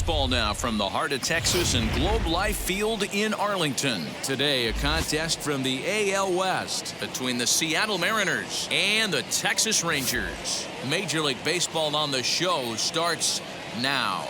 Baseball now from the heart of Texas and Globe Life Field in Arlington. Today, a contest from the AL West between the Seattle Mariners and the Texas Rangers. Major League Baseball on the Show starts now.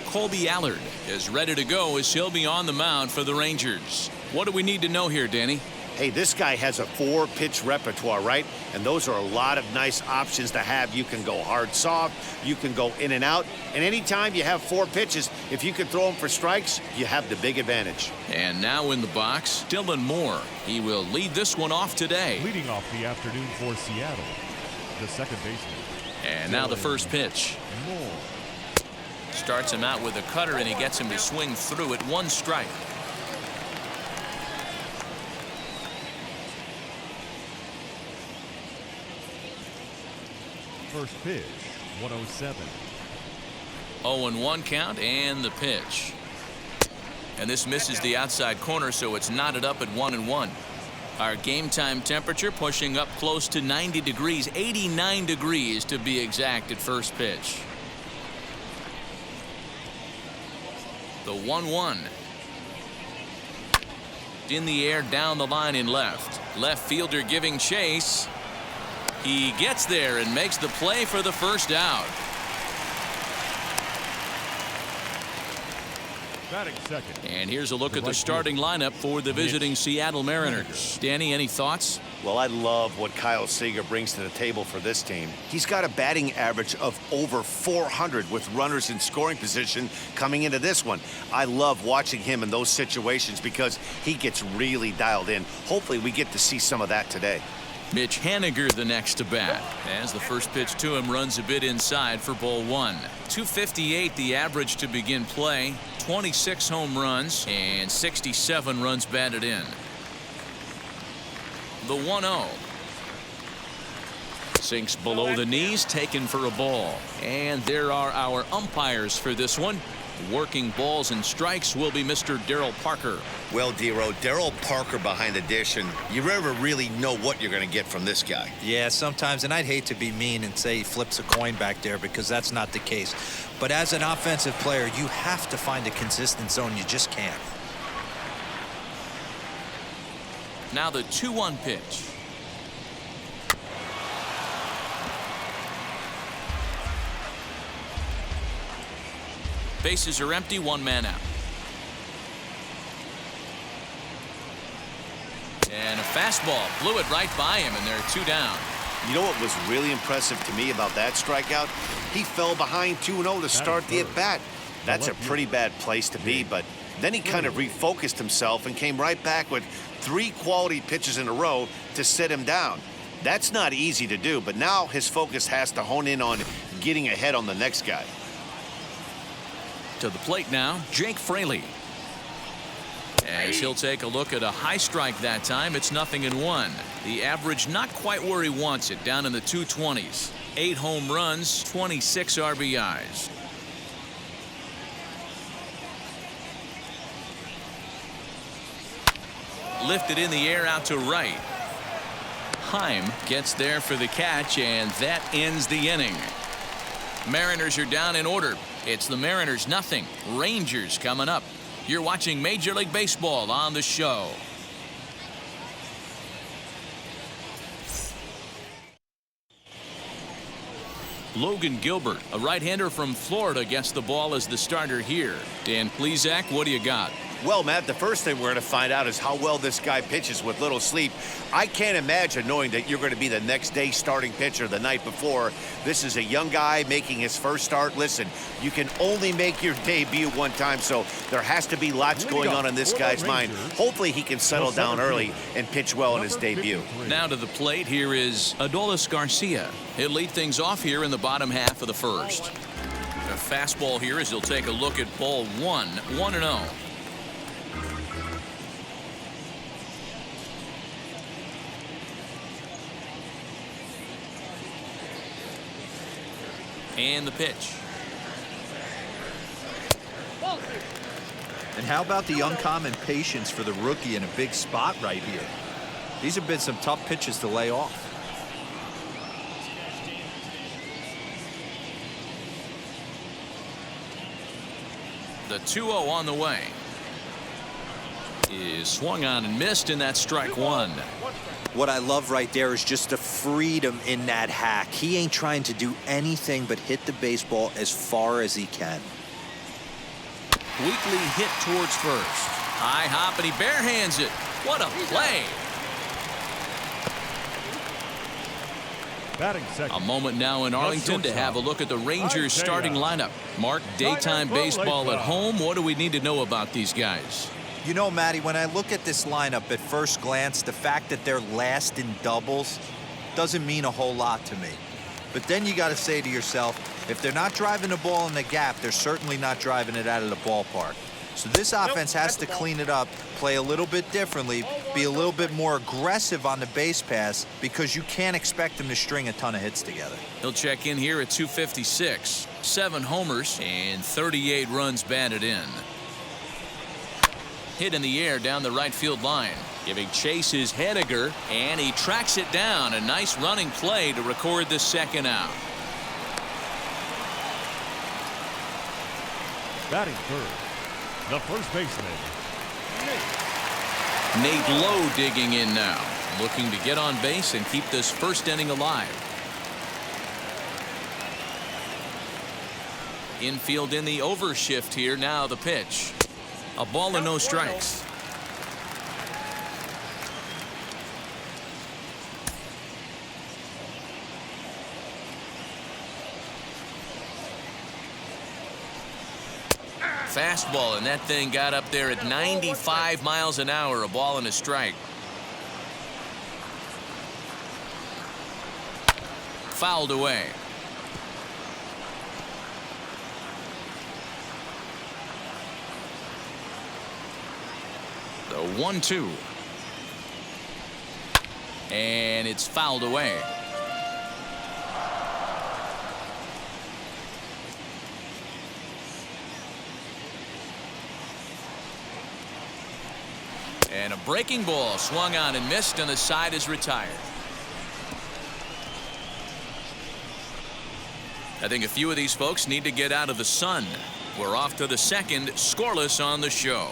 Colby Allard is ready to go as he'll be on the mound for the Rangers. What do we need to know here, Danny? Hey, this guy has a 4-pitch repertoire, right? And those are a lot of nice options to have. You can go hard, soft. You can go in and out. And anytime you have 4 pitches, if you can throw them for strikes, you have the big advantage. And now in the box, Dylan Moore. He will lead this one off today. Leading off the afternoon for Seattle, the second baseman. And now the first pitch. Moore. Starts him out with a cutter, and he gets him to swing through it. 1 strike. First pitch, 107. 0-1 count, and the pitch. And this misses the outside corner, so it's knotted up at 1-1. Our game time temperature pushing up close to 90 degrees, 89 degrees to be exact at first pitch. The 1-1. In the air, down the line in left. Left fielder giving chase. He gets there and makes the play for the first out. Batting second. And here's a look at the starting lineup for the visiting Seattle Mariners. Danny, any thoughts? Well, I love what Kyle Seeger brings to the table for this team. He's got a batting average of over 400 with runners in scoring position coming into this one. I love watching him in those situations because he gets really dialed in. Hopefully we get to see some of that today. Mitch Haniger the next to bat, as the first pitch to him runs a bit inside for ball 1. 258 the average to begin play, 26 home runs and 67 runs batted in. The 1-0 sinks below the knees, taken for a ball. And there are our umpires for this one. Working balls and strikes will be Mr. Darryl Parker. Well, Dero, Darryl Parker behind the dish, and you never really know what you're going to get from this guy. Yeah, sometimes, and I'd hate to be mean and say he flips a coin back there because that's not the case. But as an offensive player, you have to find a consistent zone. You just can't. Now the 2-1 pitch. Bases are empty, 1 man out. And a fastball blew it right by him, and they're 2 down. You know what was really impressive to me about that strikeout? He fell behind 2-0 to start the at-bat. That's a pretty bad place to be, but then he kind of refocused himself and came right back with 3 quality pitches in a row to sit him down. That's not easy to do, but now his focus has to hone in on getting ahead on the next guy. To the plate now, Jake Fraley. As he'll take a look at a high strike that time, it's 0-1. The average not quite where he wants it, down in the 220s. 8 home runs, 26 RBIs. Lifted in the air out to right. Heim gets there for the catch, and that ends the inning. Mariners are down in order. It's the Mariners 0, Rangers coming up. You're watching Major League Baseball on the Show. Logan Gilbert, a right-hander from Florida, gets the ball as the starter here. Dan Plesac, what do you got? Well, Matt, the first thing we're going to find out is how well this guy pitches with little sleep. I can't imagine knowing that you're going to be the next day starting pitcher the night before. This is a young guy making his first start. Listen, you can only make your debut one time, so there has to be lots going on in this guy's mind. Hopefully he can settle down early and pitch well in his debut. Now to the plate, here is Adolis Garcia. He'll lead things off here in the bottom half of the first. A fastball here as he'll take a look at ball 1, 1-0. And the pitch. And how about the uncommon patience for the rookie in a big spot right here? These have been some tough pitches to lay off. The 2-0 on the way. Is swung on and missed, and that's strike one. What I love right there is just the freedom in that hack. He ain't trying to do anything but hit the baseball as far as he can. Weekly hit towards first. High hop, and he barehands it. What a play. Batting second. A moment now in Arlington to have a look at the Rangers starting lineup. Mark, daytime baseball at home. What do we need to know about these guys? You know, Matty, when I look at this lineup at first glance, the fact that they're last in doubles doesn't mean a whole lot to me. But then you got to say to yourself, if they're not driving the ball in the gap, they're certainly not driving it out of the ballpark. So this offense has to clean it up, play a little bit differently, be a little bit more aggressive on the base pass, because you can't expect them to string a ton of hits together. He'll check in here at 256. 7 homers and 38 runs batted in. Hit in the air down the right field line. Giving chase is Henniger, and he tracks it down. A nice running play to record the second out. Batting third, the first baseman, Nate Lowe digging in now, looking to get on base and keep this first inning alive. Infield in the overshift here. Now the pitch. A ball and no strikes. Fastball, and that thing got up there at 95 miles an hour. A ball and a strike. Fouled away. The 1-2. And it's fouled away. And a breaking ball swung on and missed, and the side is retired. I think a few of these folks need to get out of the sun. We're off to the second, scoreless on the show.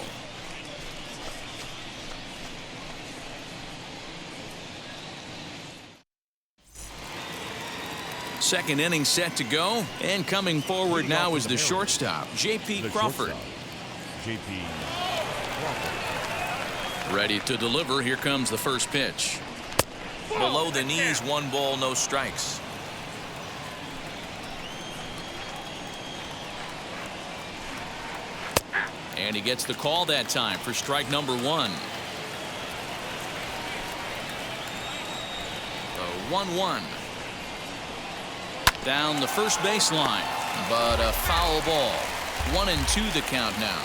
Second inning set to go, and coming forward now is the shortstop, J.P. Crawford. J.P. Crawford. Ready to deliver. Here comes the first pitch. Below the knees, 1 ball, no strikes. And he gets the call that time for strike number 1. The 1-1. Down the first baseline, but a foul ball. 1-2 the count now.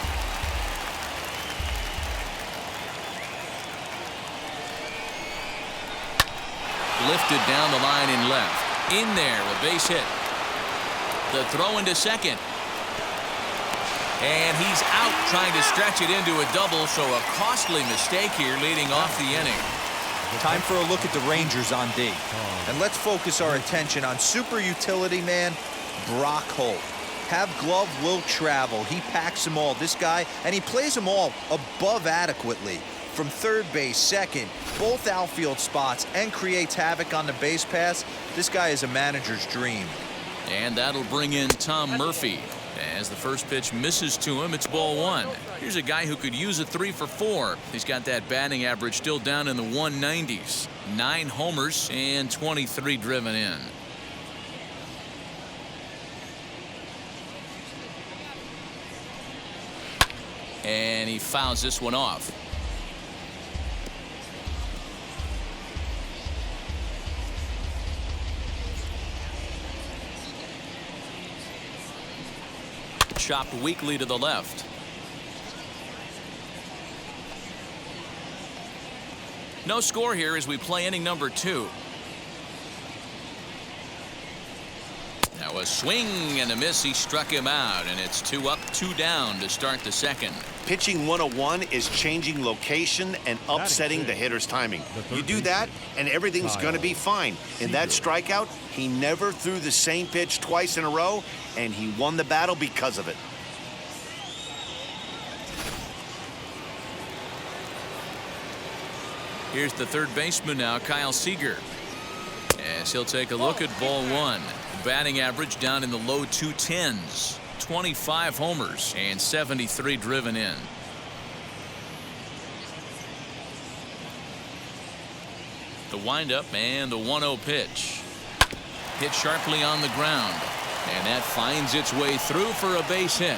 Lifted down the line and left. In there, a base hit. The throw into second. And he's out, trying to stretch it into a double, so a costly mistake here leading off the inning. Time for a look at the Rangers on D. And let's focus our attention on super utility man Brock Holt. Have glove will travel. He packs them all. This guy, and he plays them all above adequately. From third base, second, both outfield spots, and creates havoc on the base pass. This guy is a manager's dream. And that'll bring in Tom Murphy. As the first pitch misses to him, it's ball 1. Here's a guy who could use a 3 for 4. He's got that batting average still down in the 190s. 9 homers and 23 driven in. And he fouls this one off. Chopped weakly to the left. No score here as we play inning number 2. Now A swing and a miss. He struck him out, and it's 2 up, 2 down to start the second. Pitching 101 is changing location and upsetting the hitter's timing. You do that, and everything's going to be fine. In that strikeout, he never threw the same pitch twice in a row, and he won the battle because of it. Here's the third baseman now, Kyle Seeger. As he'll take a look at ball one. Batting average down in the low 210s. 25 homers and 73 driven in. The windup and the 1-0 pitch. Hit sharply on the ground. And that finds its way through for a base hit.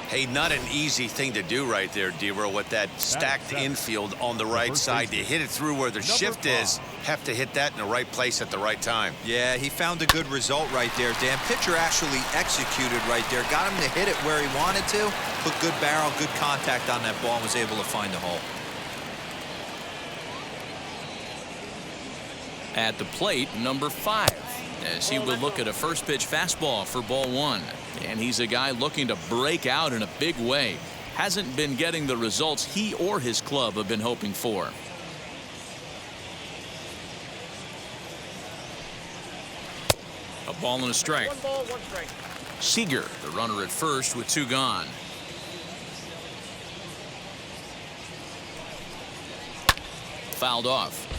Hey, not an easy thing to do right there, Dero, with that stacked infield on the right side. To hit it through where the shift is, have to hit that in the right place at the right time. Yeah, he found a good result right there, Dan. Pitcher actually executed right there. Got him to hit it where he wanted to. Put good barrel, good contact on that ball and was able to find the hole. At the plate, number 5. As he will look at a first pitch fastball for ball one. And he's a guy looking to break out in a big way. Hasn't been getting the results he or his club have been hoping for. A ball and a strike. 1 ball, 1 strike. Seeger, the runner at first with 2 gone. Fouled off.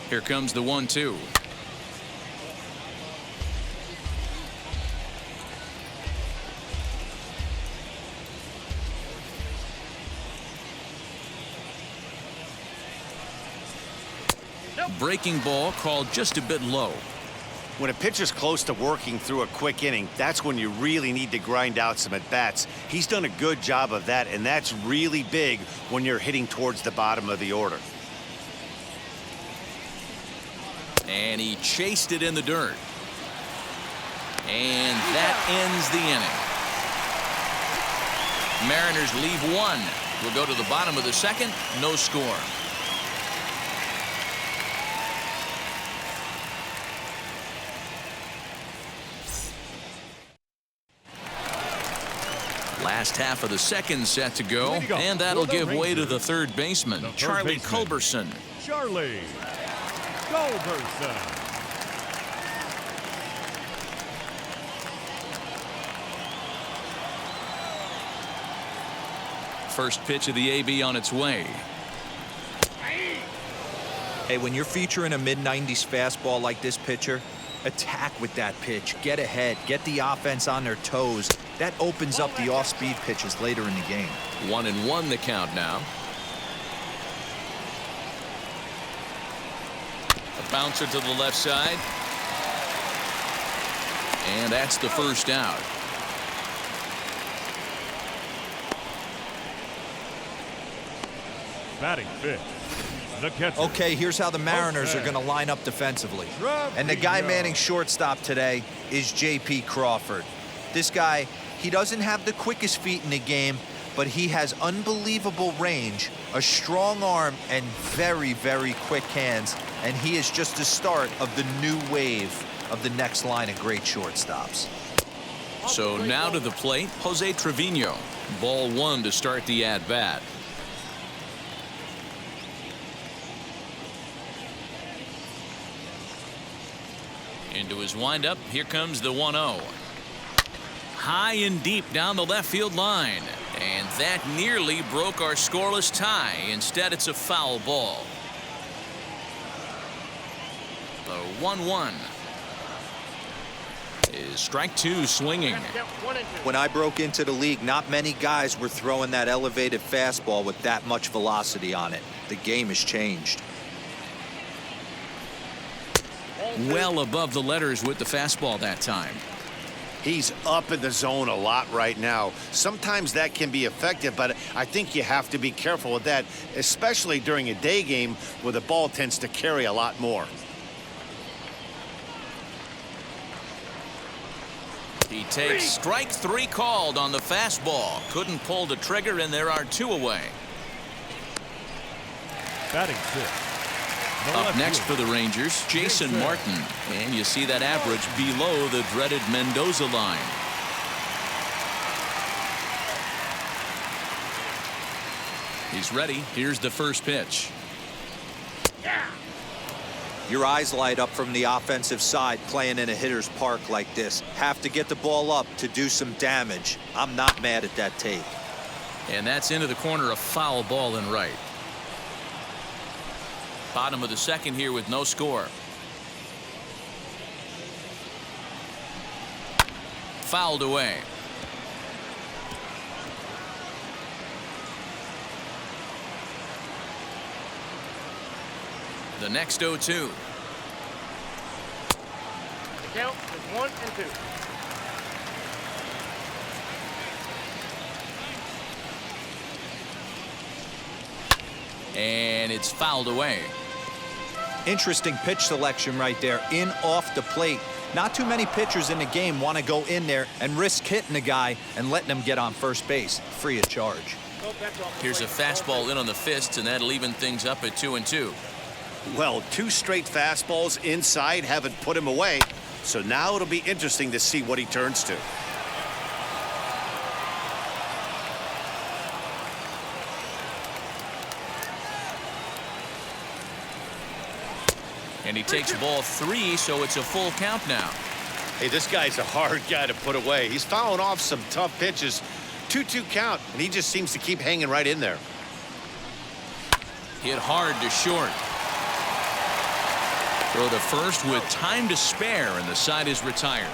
Here comes the 1-2. Breaking ball called just a bit low. When a pitcher's close to working through a quick inning, that's when you really need to grind out some at-bats. He's done a good job of that, and that's really big when you're hitting towards the bottom of the order. And he chased it in the dirt. And that ends the inning. Mariners leave 1. We'll go to the bottom of the second. No score. Last half of the second set to go. And that'll give way to the third baseman, Charlie Culberson. Charlie Culberson. First pitch of the AB on its way. Hey, when you're featuring a mid-90s fastball like this pitcher, attack with that pitch. Get ahead. Get the offense on their toes. That opens up the off-speed pitches later in the game. 1-1 the count now. A bouncer to the left side. And that's the first out. Batting fifth, the catcher. Okay, here's how the Mariners are going to line up defensively. And the guy manning shortstop today is J.P. Crawford. This guy, he doesn't have the quickest feet in the game, but he has unbelievable range, a strong arm, and very, very quick hands. And he is just the start of the new wave of the next line of great shortstops. So now to the plate, Jose Trevino. Ball 1 to start the at-bat. Into his windup, here comes the 1-0. High and deep down the left field line. And that nearly broke our scoreless tie. Instead, it's a foul ball. The 1-1 is strike 2 swinging. When I broke into the league, not many guys were throwing that elevated fastball with that much velocity on it. The game has changed. Well above the letters with the fastball that time. He's up in the zone a lot right now. Sometimes that can be effective, but I think you have to be careful with that, especially during a day game where the ball tends to carry a lot more. He takes strike 3 called on the fastball. Couldn't pull the trigger, and there are 2 away. Batting 6. Up next for the Rangers, Jason Martin. And you see that average below the dreaded Mendoza line. He's ready. Here's the first pitch. Your eyes light up from the offensive side playing in a hitter's park like this. Have to get the ball up to do some damage. I'm not mad at that take. And that's into the corner, a foul ball and right. Bottom of the second here with no score. Fouled away. The next 0-2. Count is 1 and 2. And it's fouled away. Interesting pitch selection right there. In off the plate. Not too many pitchers in the game want to go in there and risk hitting the guy and letting him get on first base free of charge. Here's a fastball in on the fists, and that'll even things up at 2-2. Well, 2 straight fastballs inside haven't put him away. So now it'll be interesting to see what he turns to. And he takes ball 3, so it's a full count now. Hey, this guy's a hard guy to put away. He's fouling off some tough pitches. 2-2 count, and he just seems to keep hanging right in there. Hit hard to short. Throw to first with time to spare, and the side is retired.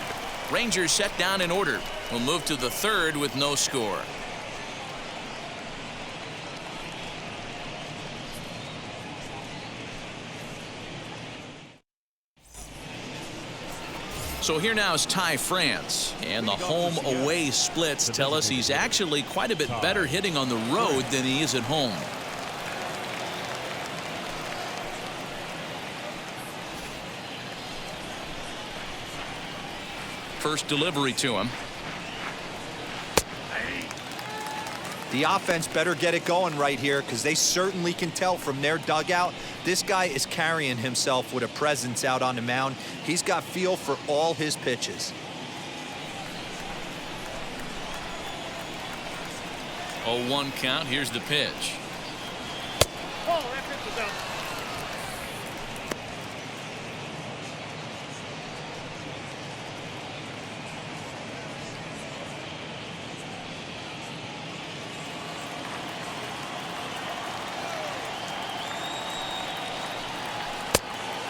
Rangers set down in order. We'll move to the third with no score. So here now is Ty France, and the home-away splits tell us he's actually quite a bit better hitting on the road than he is at home. First delivery to him. The offense better get it going right here because they certainly can tell from their dugout this guy is carrying himself with a presence out on the mound. He's got feel for all his pitches. 0-1 count. Here's the pitch. Oh, that pitch is out.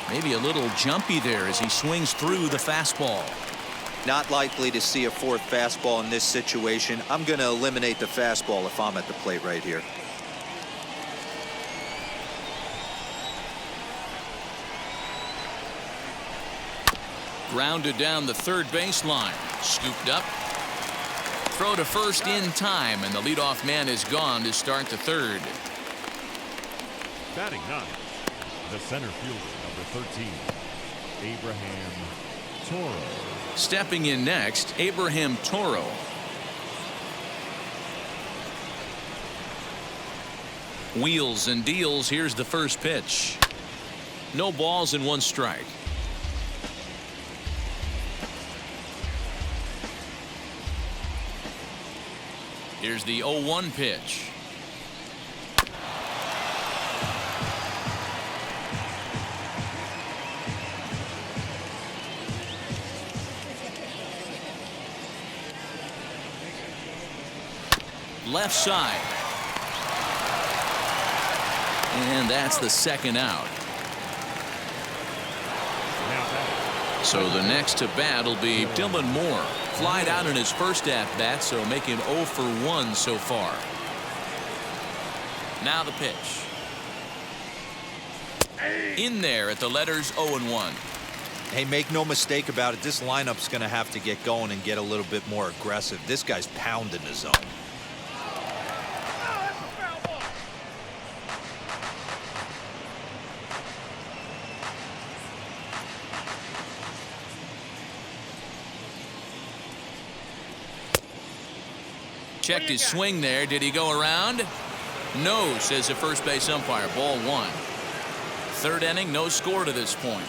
Maybe a little jumpy there as he swings through the fastball. Not likely to see a 4th fastball in this situation. I'm going to eliminate the fastball if I'm at the plate right here. Grounded down the third baseline. Scooped up. Throw to first in time, and the leadoff man is gone to start the third. Batting 9. The center fielder, number 13, Abraham Toro. Stepping in next, Abraham Toro. Wheels and deals. Here's the first pitch. No balls and 1 strike. Here's the 0-1 pitch. Left side. And that's the second out. So the next to bat will be Dylan Moore. Flied out in his first at-bat, so making 0 for 1 so far. Now the pitch. In there at the letters 0-1. Hey, make no mistake about it. This lineup's going to have to get going and get a little bit more aggressive. This guy's pounding the zone. Checked his swing there. Did he go around? No, says the first base umpire. Ball 1. Third inning, no score to this point.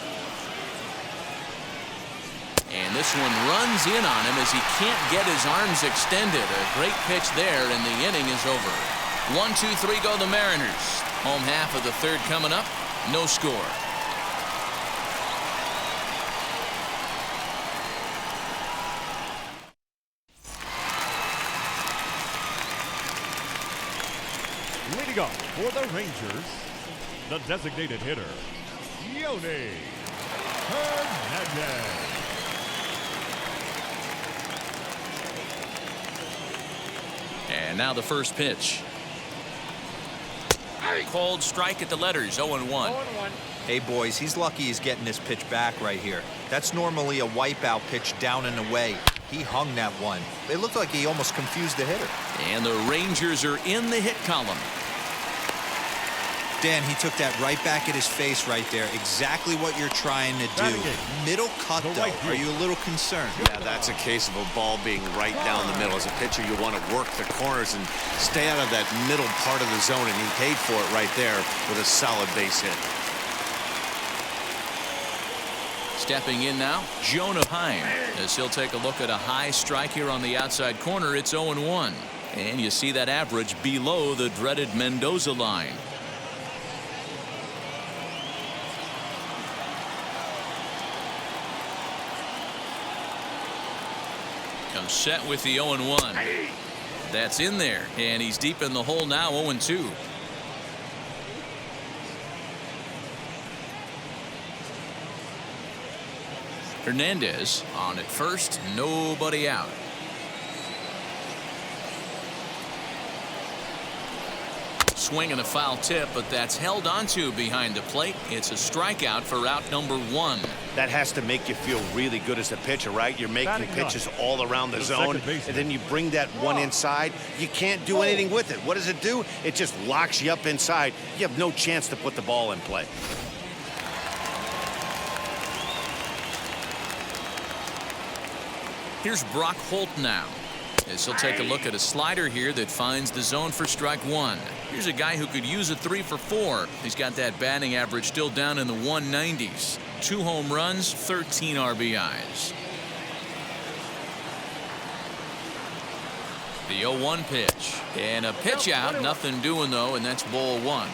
And this one runs in on him as he can't get his arms extended. A great pitch there, and the inning is over. 1, 2, 3 go the Mariners. Home half of the third coming up. No score. Leading off for the Rangers, the designated hitter, Jonah Hines. And now the first pitch. Called strike at the letters, 0-1. 0-1. Hey, boys, he's lucky he's getting this pitch back right here. That's normally a wipeout pitch down and away. He hung that one. It looked like he almost confused the hitter. And the Rangers are in the hit column. Dan, he took that right back at his face right there. Exactly what you're trying to do. Middle cut, though. Are you a little concerned? Yeah, that's a case of a ball being right down the middle. As a pitcher, you want to work the corners and stay out of that middle part of the zone, and he paid for it right there with a solid base hit. Stepping in now, Jonah Hines, as he'll take a look at a high strike here on the outside corner. It's 0-1. And you see that average below the dreaded Mendoza line. Comes set with the 0-1. That's in there, and he's deep in the hole now, 0-2. Hernandez on at first, nobody out. Swing and a foul tip, but that's held onto behind the plate. It's a strikeout for out number 1. That has to make you feel really good as a pitcher, right? You're making pitches all around the zone, and then you bring that one inside. You can't do anything with it. What does it do? It just locks you up inside. You have no chance to put the ball in play. Here's Brock Holt now, as he'll take a look at a slider here that finds the zone for strike 1. Here's a guy who could use a 3 for 4. He's got that batting average still down in the 190s. 2 home runs, 13 RBIs. The 0-1 pitch, and a pitch out, nothing doing though, and that's ball 1.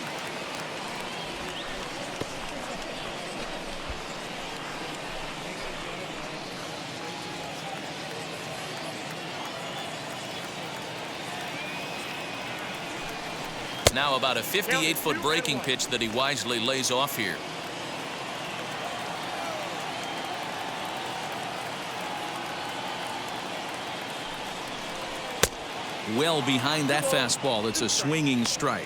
Now about a 58-foot breaking pitch that he wisely lays off here. Well behind that fastball. It's a swinging strike.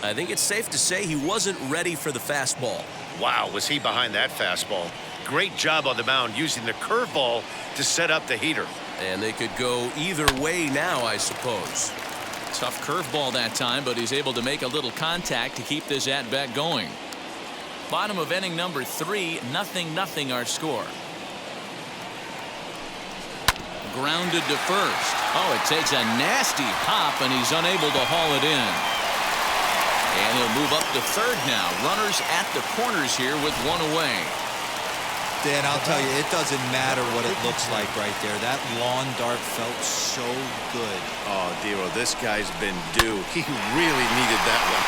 I think it's safe to say he wasn't ready for the fastball. Wow, was he behind that fastball. Great job on the mound using the curveball to set up the heater. And they could go either way now, I suppose. Tough curveball that time, but he's able to make a little contact to keep this at-bat going. Bottom of inning number 3, 0-0 our score. Grounded to first. Oh, it takes a nasty hop, and he's unable to haul it in. And he'll move up to third now. Runners at the corners here with 1 away. Dan, I'll tell you, it doesn't matter what it looks like right there. That lawn dart felt so good. Oh, Dero, this guy's been due. He really needed that one.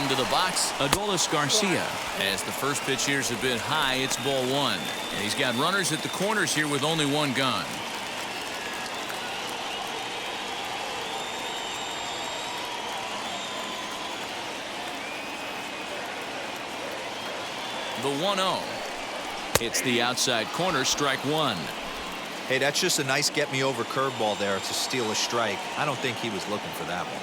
Into the box, Adolis Garcia. As the first pitch here's a bit high, it's ball 1. And he's got runners at the corners here with only 1 gun. The 1-0. It's the outside corner, strike 1. Hey, that's just a nice get-me-over curveball there. It's a steal a strike. I don't think he was looking for that one.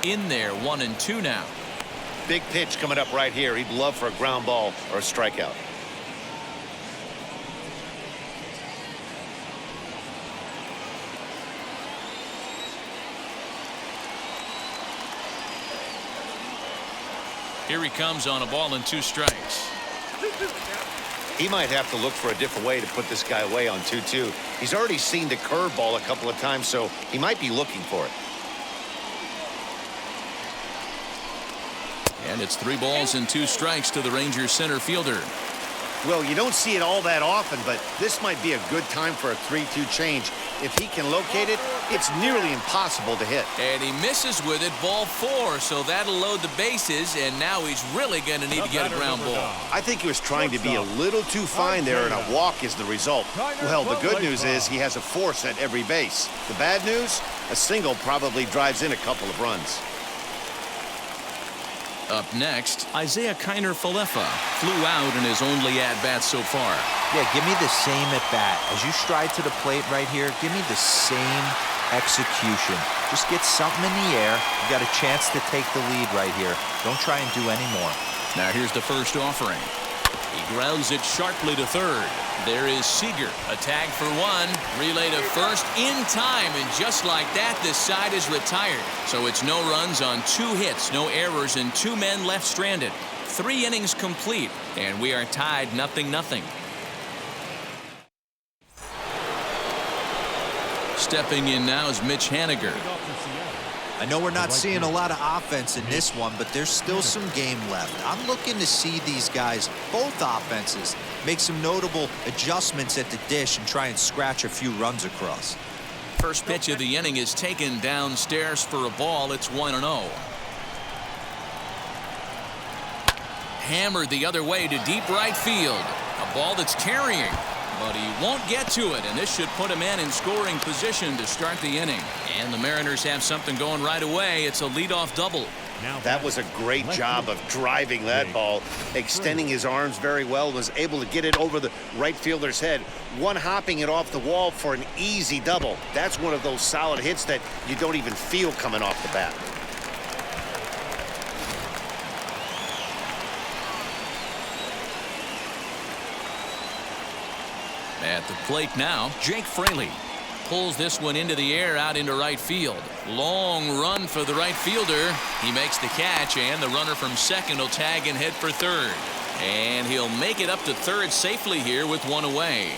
In there, 1-2 now. Big pitch coming up right here. He'd love for a ground ball or a strikeout. Here he comes on a ball and 2 strikes. He might have to look for a different way to put this guy away on 2-2. He's already seen the curveball a couple of times, so he might be looking for it. And it's 3 balls and 2 strikes to the Rangers center fielder. Well, you don't see it all that often, but this might be a good time for a 3-2 change. If he can locate it, it's nearly impossible to hit. And he misses with it, ball 4, so that'll load the bases, and now he's really going to need to get a ground ball. I think he was trying to be a little too fine there, and a walk is the result. Well, the good news is he has a force at every base. The bad news, a single probably drives in a couple of runs. Up next, Isaiah Kiner-Falefa flew out in his only at-bat so far. Yeah, give me the same at-bat. As you stride to the plate right here, give me the same execution. Just get something in the air. You got a chance to take the lead right here. Don't try and do any more. Now here's the first offering. He grounds it sharply to third. There is Seeger, a tag for 1, relay to first in time, and just like that, this side is retired. So it's no runs on 2 hits, no errors, and 2 men left stranded. 3 innings complete, and we are tied 0-0. Stepping in now is Mitch Haniger. I know we're not seeing a lot of offense in this one, but there's still some game left. I'm looking to see these guys, both offenses, make some notable adjustments at the dish and try and scratch a few runs across. First pitch of the inning is taken downstairs for a ball. It's 1-0. Hammered the other way to deep right field. A ball that's carrying, but he won't get to it, and this should put him in scoring position to start the inning. And the Mariners have something going right away. It's a leadoff double. That was a great job of driving that ball, extending his arms very well, was able to get it over the right fielder's head, one-hopping it off the wall for an easy double. That's one of those solid hits that you don't even feel coming off the bat. At the plate now, Jake Fraley pulls this one into the air out into right field. Long run for the right fielder. He makes the catch, and the runner from second will tag and head for third. And he'll make it up to third safely here with 1 away.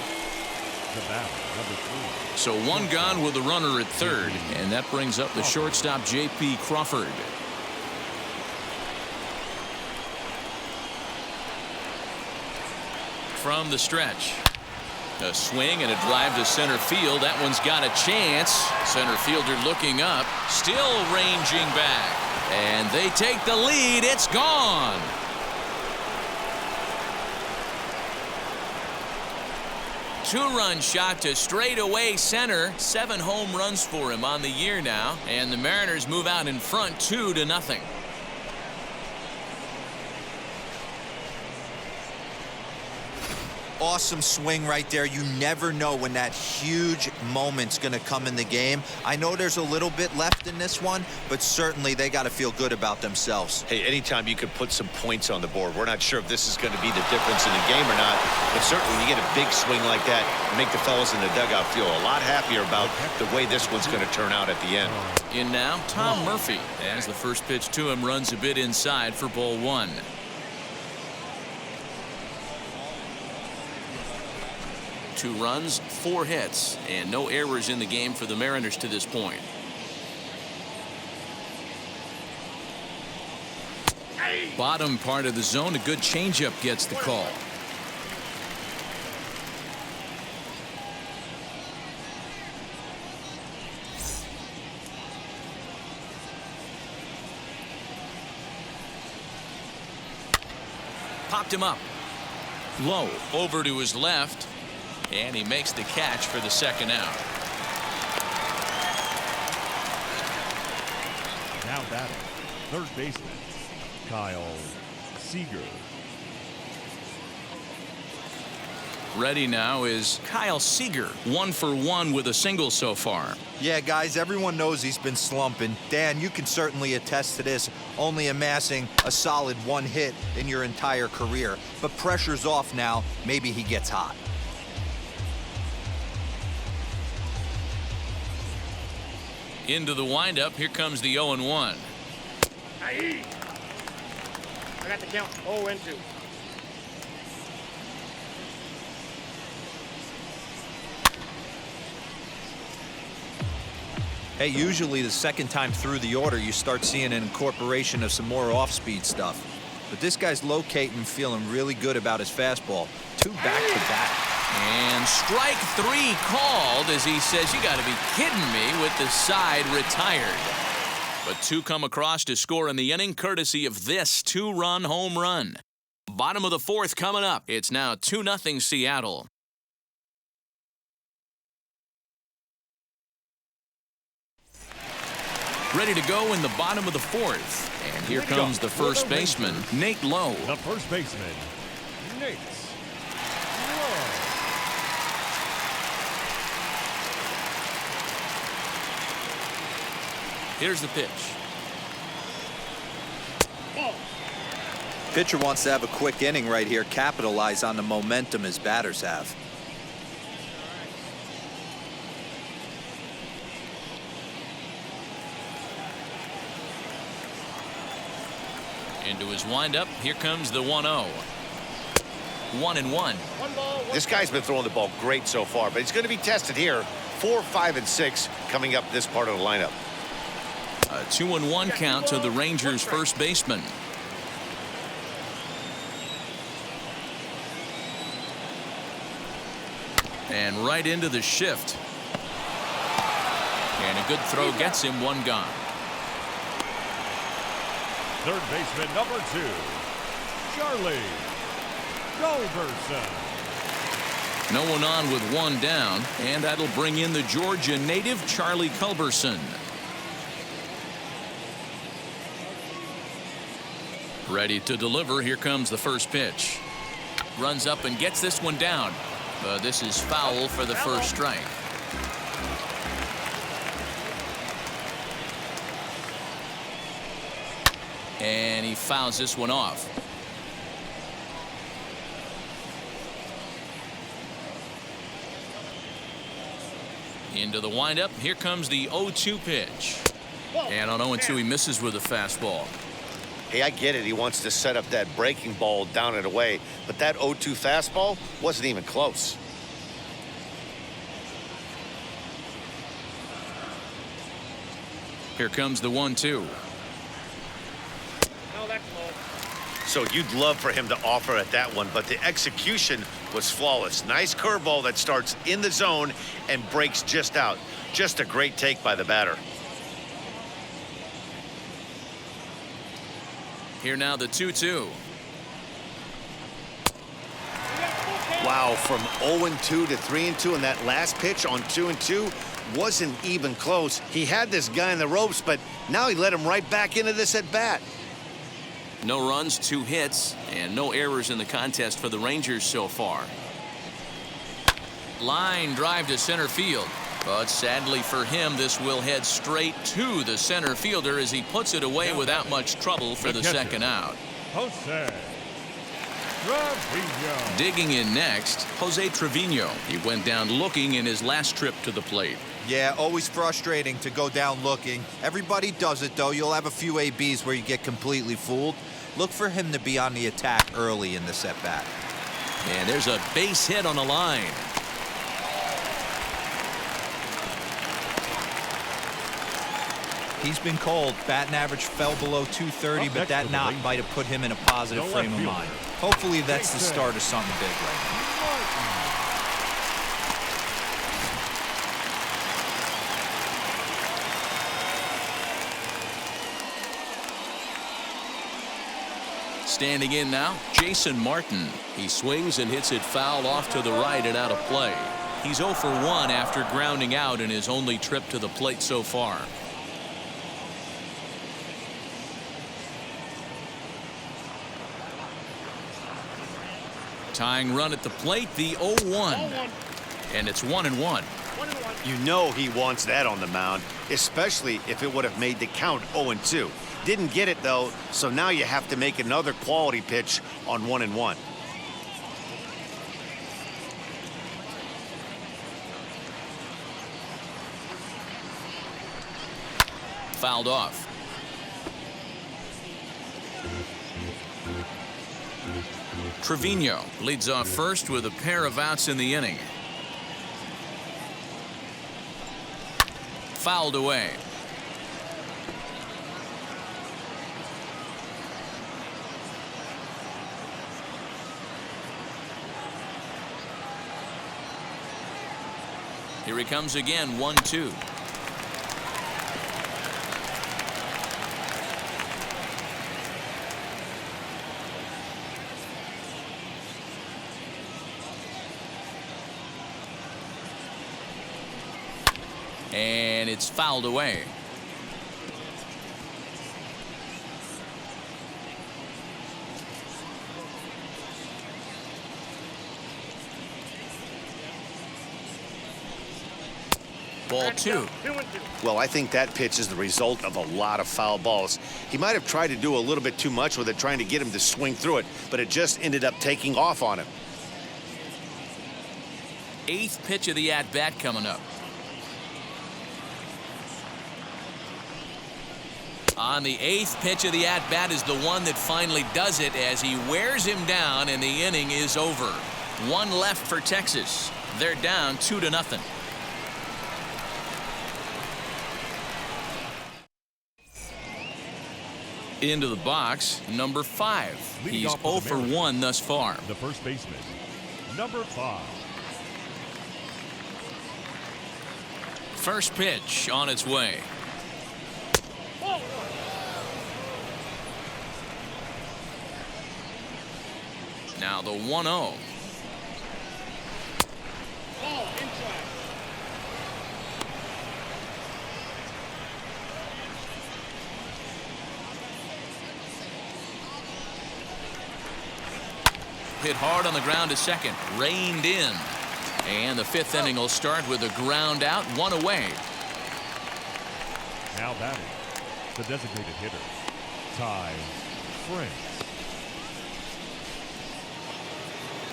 So 1 gone with the runner at third, and that brings up the shortstop J.P. Crawford. From the stretch. A swing and a drive to center field. That one's got a chance. Center fielder looking up, still ranging back. And they take the lead. It's gone. Two-run shot to straightaway center. 7 home runs for him on the year now. And the Mariners move out in front 2-0. Awesome swing right there. You never know when that huge moment's going to come in the game. I know there's a little bit left in this one, but certainly they got to feel good about themselves. Hey, anytime you could put some points on the board, we're not sure if this is going to be the difference in the game or not, but certainly when you get a big swing like that, make the fellas in the dugout feel a lot happier about the way this one's going to turn out at the end. In now, Tom Murphy, as the first pitch to him runs a bit inside for ball 1. Two runs, 4 hits, and no errors in the game for the Mariners to this point. Bottom part of the zone, a good changeup gets the call. Popped him up. Low over to his left. And he makes the catch for the second out. Now batting, third baseman, Kyle Seeger. Ready now is Kyle Seeger, 1 for 1 with a single so far. Yeah, guys, everyone knows he's been slumping. Dan, you can certainly attest to this, only amassing a solid 1 hit in your entire career. But pressure's off now. Maybe he gets hot. Into the windup. Here comes the 0-1. Aye. I got the count. 0-2. Hey, usually the second time through the order, you start seeing an incorporation of some more off-speed stuff. But this guy's locating, feeling really good about his fastball. 2 back-to-back. And strike 3 called as he says, you got to be kidding me, with the side retired. But 2 come across to score in the inning, courtesy of this 2-run home run. Bottom of the 4th coming up. It's now 2-0 Seattle. Ready to go in the bottom of the 4th. And here comes the first baseman, Nate Lowe. The first baseman, Nate Lowe. Here's the pitch. Pitcher wants to have a quick inning right here, capitalize on the momentum his batters have. Into his windup. Here comes the 1-0. 1-1. This guy's been throwing the ball great so far, but he's going to be tested here. 4, 5, and 6 coming up this part of the lineup. A 2-1 count to the Rangers' first baseman. And right into the shift. And a good throw gets him 1 gone. Third baseman, number 2, Charlie Culberson. No one on with 1 down, and that'll bring in the Georgia native Charlie Culberson. Ready to deliver. Here comes the first pitch. Runs up and gets this one down. But this is foul for the first strike. And he fouls this one off. Into the windup. Here comes the 0-2 pitch. And on 0-2, he misses with a fastball. Hey, I get it. He wants to set up that breaking ball down and away, but that 0-2 fastball wasn't even close. Here comes the 1-2. No, that's low. So you'd love for him to offer at that one, but the execution was flawless. Nice curveball that starts in the zone and breaks just out. Just a great take by the batter. Here now the 2-2. Wow, from 0-2 to 3-2, and that last pitch on 2-2 wasn't even close. He had this guy in the ropes, but now he let him right back into this at bat. No runs, 2 hits, and no errors in the contest for the Rangers so far. Line drive to center field. But sadly for him, this will head straight to the center fielder as he puts it away without much trouble for the second out. Jose Trevino. Digging in next, Jose Trevino. He went down looking in his last trip to the plate. Yeah, always frustrating to go down looking. Everybody does it, though. You'll have a few ABs where you get completely fooled. Look for him to be on the attack early in this at-bat. And there's a base hit on the line. He's been cold. Batting average fell below 230, but that knock might have put him in a positive frame of mind. Hopefully that's the start of something big right now. Standing in now, Jason Martin. He swings and hits it foul off to the right and out of play. He's 0 for 1 after grounding out in his only trip to the plate so far. Tying run at the plate, the 0-1. And it's 1-1. You know he wants that on the mound, especially if it would have made the count 0-2. Didn't get it, though, so now you have to make another quality pitch on 1-1. Fouled off. Trevino leads off first with a pair of outs in the inning. Fouled away. Here he comes again, 1-2. And it's fouled away. Ball 2. Well, I think that pitch is the result of a lot of foul balls. He might have tried to do a little bit too much with it, trying to get him to swing through it, but it just ended up taking off on him. 8th pitch of the at-bat coming up. On the 8th pitch of the at-bat is the one that finally does it as he wears him down, and the inning is over. 1 left for Texas. They're down 2-0. Into the box, number 5. Leading He's off for 0 the for Mariners, 1 thus far. The first baseman, number 5. First pitch on its way. Now the 1-0. Hit hard on the ground to second. Reined in. And the 5th inning will start with a ground out, 1 away. Now batting, the designated hitter, Ty France.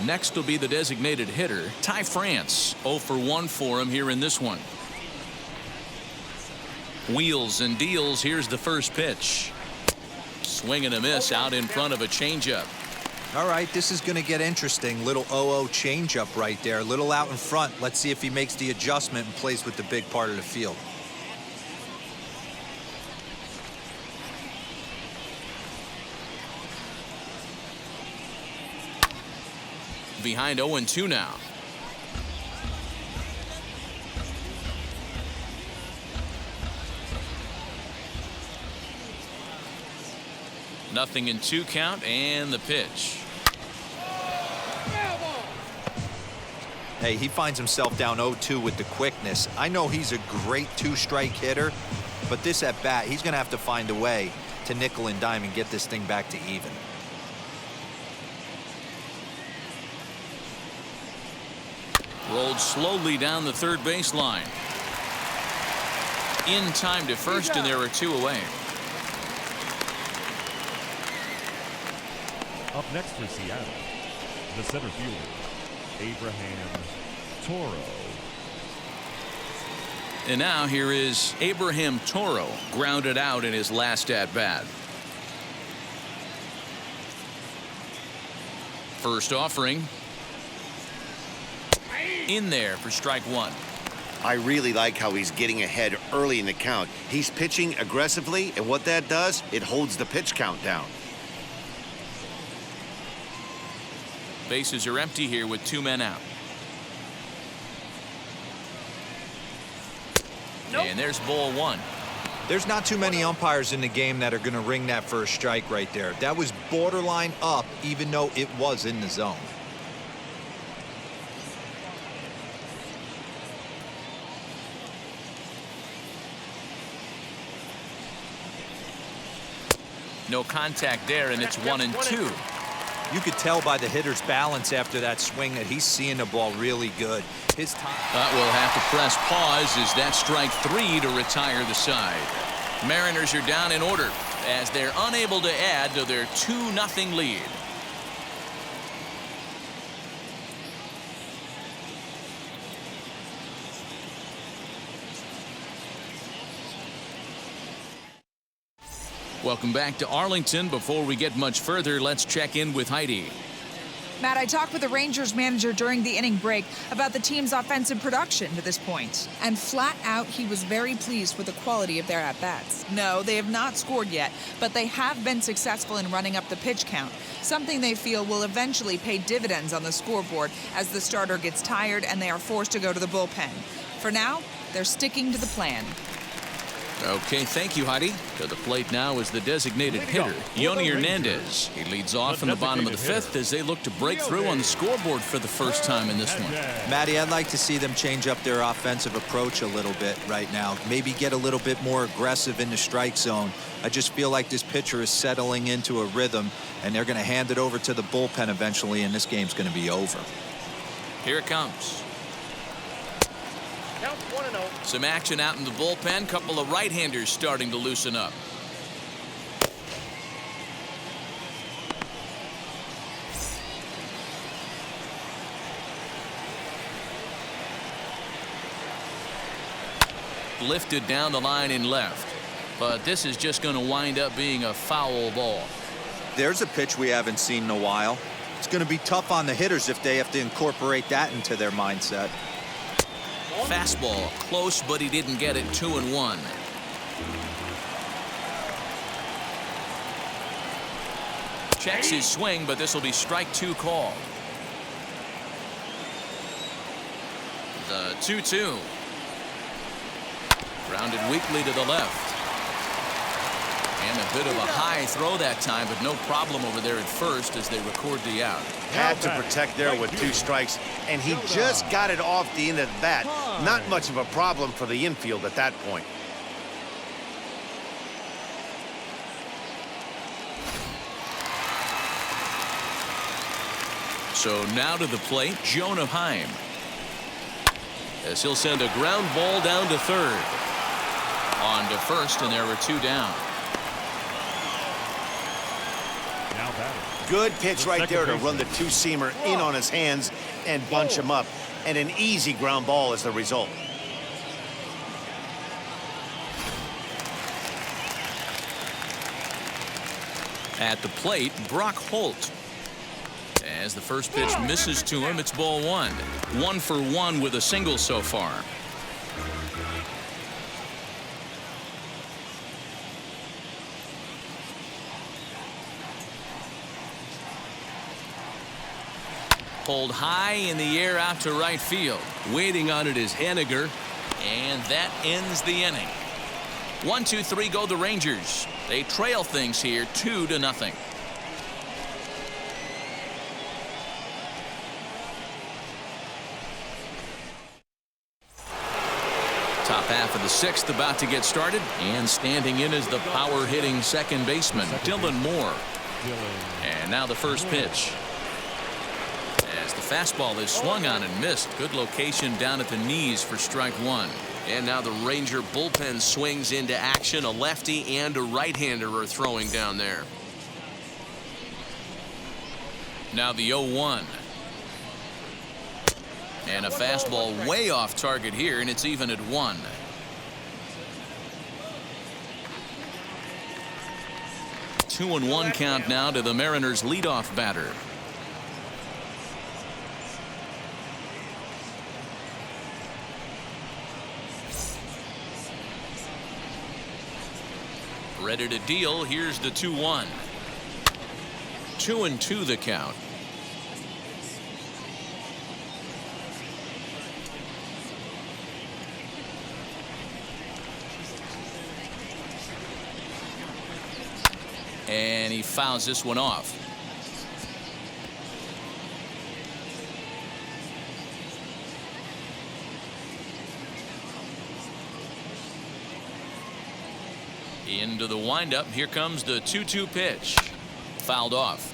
Next will be the designated hitter, Ty France. 0 for 1 for him here in this one. Wheels and deals. Here's the first pitch. Swing and a miss out in front of a changeup. All right, this is going to get interesting. Little 0-0 changeup right there. A little out in front. Let's see if he makes the adjustment and plays with the big part of the field. Behind 0-2 now. Nothing in 2 count, and the pitch. Hey, he finds himself down 0-2 with the quickness. I know he's a great 2-strike hitter, but this at bat, he's going to have to find a way to nickel and dime and get this thing back to even. Rolled slowly down the third baseline. In time to first, and there are 2 away. Up next for Seattle, the center fielder, Abraham Toro. And now here is Abraham Toro, grounded out in his last at-bat. First offering. In there for strike 1. I really like how he's getting ahead early in the count. He's pitching aggressively, and what that does, it holds the pitch count down. Bases are empty here with 2 men out. Nope. And there's ball 1. There's not too many umpires in the game that are going to ring that first strike right there. That was borderline up, even though it was in the zone. No contact there, and it's 1-2. You could tell by the hitter's balance after that swing that he's seeing the ball really good. His time. But we'll have to press pause as that strike 3 to retire the side. Mariners are down in order as they're unable to add to their 2-0 lead. Welcome back to Arlington. Before we get much further, let's check in with Heidi. Matt, I talked with the Rangers manager during the inning break about the team's offensive production to this point. And flat out, he was very pleased with the quality of their at-bats. No, they have not scored yet, but they have been successful in running up the pitch count, something they feel will eventually pay dividends on the scoreboard as the starter gets tired and they are forced to go to the bullpen. For now, they're sticking to the plan. Okay, thank you, Heidi. To the plate now is the designated hitter, Yoni Hernandez. He leads off in the bottom of the 5th as they look to break through on the scoreboard for the first time in this one. Matty, I'd like to see them change up their offensive approach a little bit right now. Maybe get a little bit more aggressive in the strike zone. I just feel like this pitcher is settling into a rhythm, and they're going to hand it over to the bullpen eventually, and this game's going to be over. Here it comes. Count 1-0. Some action out in the bullpen. Couple of right-handers starting to loosen up. Lifted down the line in left. But this is just going to wind up being a foul ball. There's a pitch we haven't seen in a while. It's going to be tough on the hitters if they have to incorporate that into their mindset. Fastball close, but he didn't get it. 2-1. Checks his swing, but this will be strike 2 called. The 2-2. Grounded weakly to the left. And a bit of a high throw that time, but no problem over there at first as they record the out. Had to protect there with 2 strikes, and he just got it off the end of the bat. Not much of a problem for the infield at that point. So now to the plate, Jonah Hines. As he'll send a ground ball down to third. On to first, and there were 2 down. Now batting. Good pitch right there to run the 2-seamer in on his hands and bunch him up. And an easy ground ball is the result. At the plate, Brock Holt. As the first pitch misses to him, it's ball 1. 1 for 1 with a single so far. Pulled high in the air out to right field. Waiting on it is Henniger. And that ends the inning. 1-2-3 go the Rangers. They trail things here 2-0. Top half of the 6th about to get started, and standing in is the power hitting second baseman Dylan Moore. And now the first pitch. As the fastball is swung on and missed. Good location down at the knees for strike 1. And now the Ranger bullpen swings into action. A lefty and a right-hander are throwing down there. Now the 0-1. And a fastball way off target here, and it's even at 1. Two and 1 count now to the Mariners leadoff batter. Ready to deal. Here's the 2-1. 2-2 the count. And he fouls this one off. Into the windup. Here comes the 2-2 pitch. Fouled off.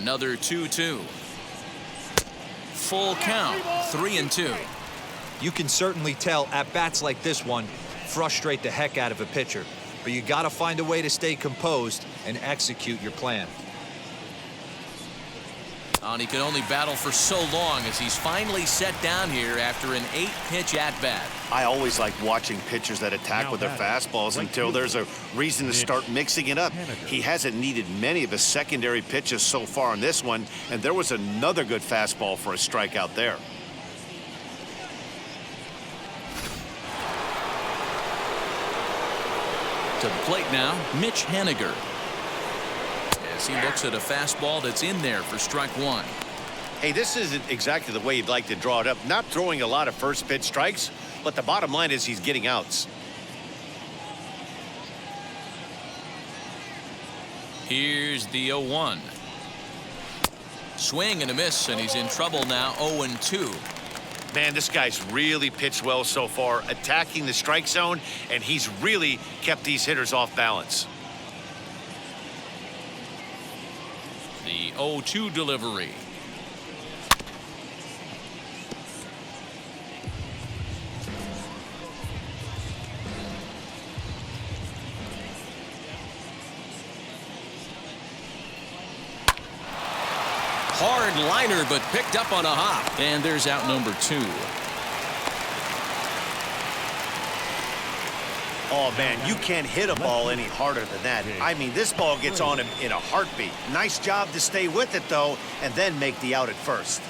another 2-2. Full count, 3-2. You can certainly tell at-bats like this one frustrate the heck out of a pitcher, but you got to find a way to stay composed and execute your plan. And he can only battle for so long as he's finally set down here after an 8-pitch at-bat. I always like watching pitchers that attack with their fastballs until there's a reason to start mixing it up. He hasn't needed many of his secondary pitches so far in this one, and there was another good fastball for a strikeout there. To the plate now, Mitch Haniger. As he looks at a fastball that's in there for strike one. Hey, this isn't exactly the way you'd like to draw it up. Not throwing a lot of first pitch strikes, but the bottom line is he's getting outs. Here's the 0-1. Swing and a miss, and he's in trouble now, 0-2. Man, this guy's really pitched well so far, attacking the strike zone, and he's really kept these hitters off balance. The 0-2 delivery. Hard liner, but picked up on a hop. And there's out number 2. Oh, man, you can't hit a ball any harder than that. I mean, this ball gets on him in a heartbeat. Nice job to stay with it, though, and then make the out at first.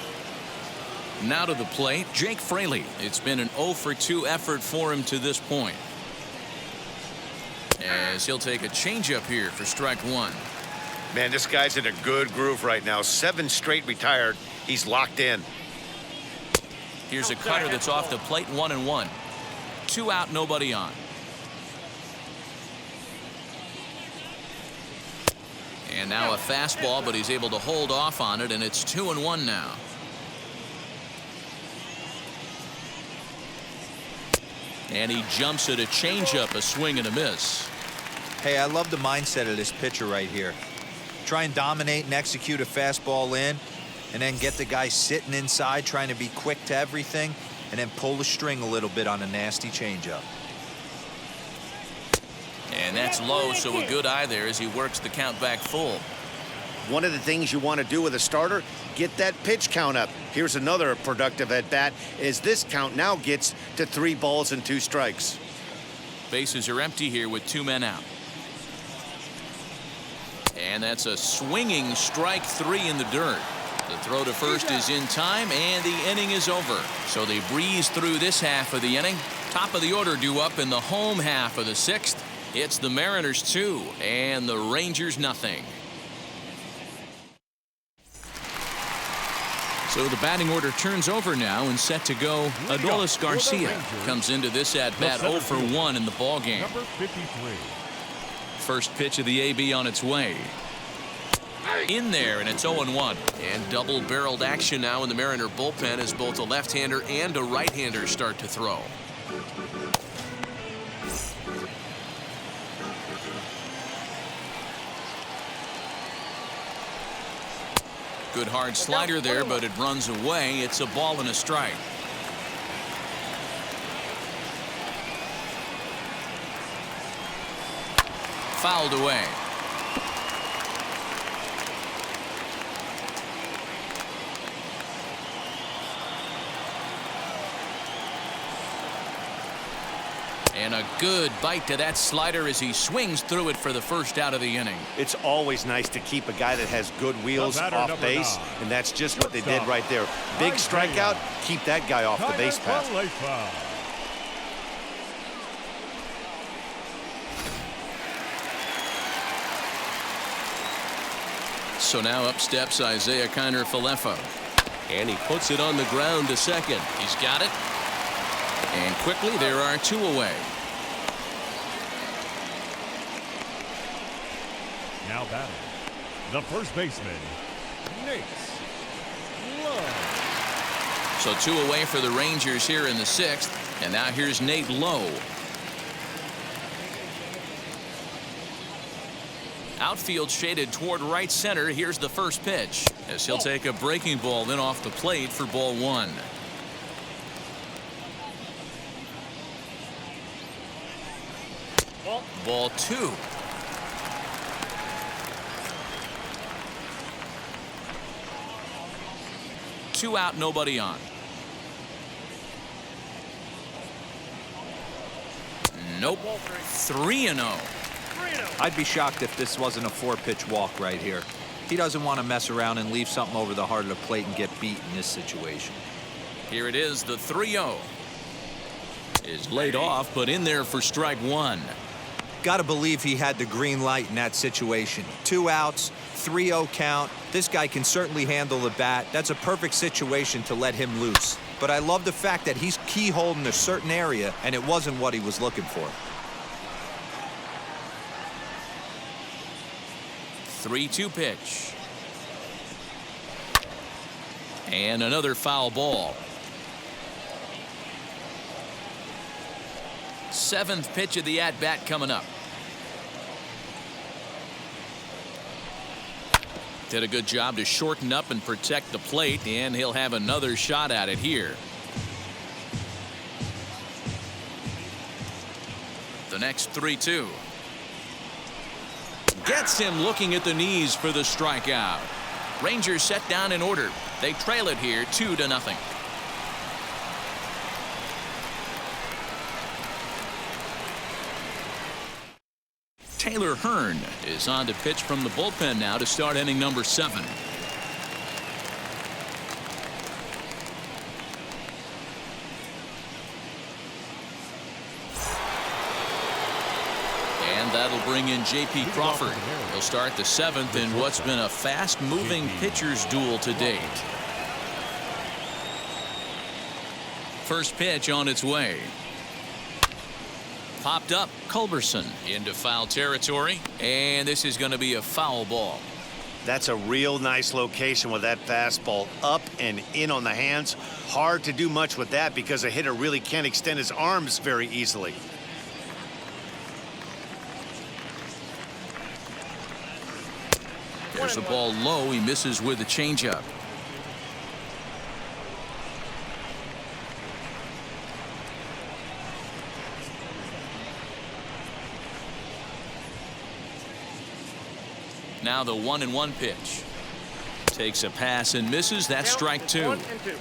Now to the plate, Jake Fraley. It's been an 0-for-2 effort for him to this point. As he'll take a changeup here for strike one. Man, this guy's in a good groove right now. 7 straight retired. He's locked in. Here's a cutter that's off the plate, 1-1. 2 out, nobody on. And now a fastball, but he's able to hold off on it, and it's 2-1 now. And he jumps at a changeup, a swing and a miss. Hey, I love the mindset of this pitcher right here. Try and dominate and execute a fastball in, and then get the guy sitting inside trying to be quick to everything, and then pull the string a little bit on a nasty changeup. And that's low, so a good eye there as he works the count back full. One of the things you want to do with a starter, get that pitch count up. Here's another productive at bat as this count now gets to 3 balls and 2 strikes. Bases are empty here with 2 men out. And that's a swinging strike 3 in the dirt. The throw to first is in time, and the inning is over. So they breeze through this half of the inning. Top of the order due up in the home half of the 6th. It's the Mariners 2 and the Rangers nothing. So the batting order turns over now and set to go. Adolis Garcia comes into this at bat 0-for-1 in the ball game. Number 53. First pitch of the AB on its way. In there, and it's 0-1. And double-barreled action now in the Mariner bullpen as both a left-hander and a right-hander start to throw. Good hard slider there, but it runs away. It's a ball and a strike. Fouled away. And a good bite to that slider as he swings through it for the first out of the inning. It's always nice to keep a guy that has good wheels off base, and that's just what they did right there. Big strikeout, keep that guy off the base path. So now up steps Isaiah Kiner-Falefa. And he puts it on the ground to second. He's got it. And quickly there are 2 away. Now batting, the first baseman, Nate Lowe. So 2 away for the Rangers here in the 6th. And now here's Nate Lowe. Outfield shaded toward right center. Here's the first pitch as he'll take a breaking ball then off the plate for ball one. Ball two. Two out, nobody on. Nope. 3-0. I'd be shocked if this wasn't a 4-pitch walk right here. He doesn't want to mess around and leave something over the heart of the plate and get beat in this situation. Here it is, the 3-0. Is laid off, but in there for strike one. Got to believe he had the green light in that situation. 2 outs, 3-0 count. This guy can certainly handle the bat. That's a perfect situation to let him loose. But I love the fact that he's keyholed in a certain area, and it wasn't what he was looking for. 3-2 pitch. And another foul ball. 7th pitch of the at-bat coming up. Did a good job to shorten up and protect the plate, and he'll have another shot at it here. The next 3-2. Gets him looking at the knees for the strikeout. Rangers set down in order. They trail it here 2-0. Taylor Hearn is on to pitch from the bullpen now to start inning number 7. And that'll bring in J.P. Crawford. He'll start the 7th in what's been a fast-moving pitcher's duel to date. First pitch on its way. Popped up. Culberson into foul territory, and this is going to be a foul ball. That's a real nice location with that fastball up and in on the hands. Hard to do much with that because a hitter really can't extend his arms very easily. There's a ball low. He misses with a changeup. Now the 1-1 pitch. Takes a pass and misses. That's strike 2. 1-2.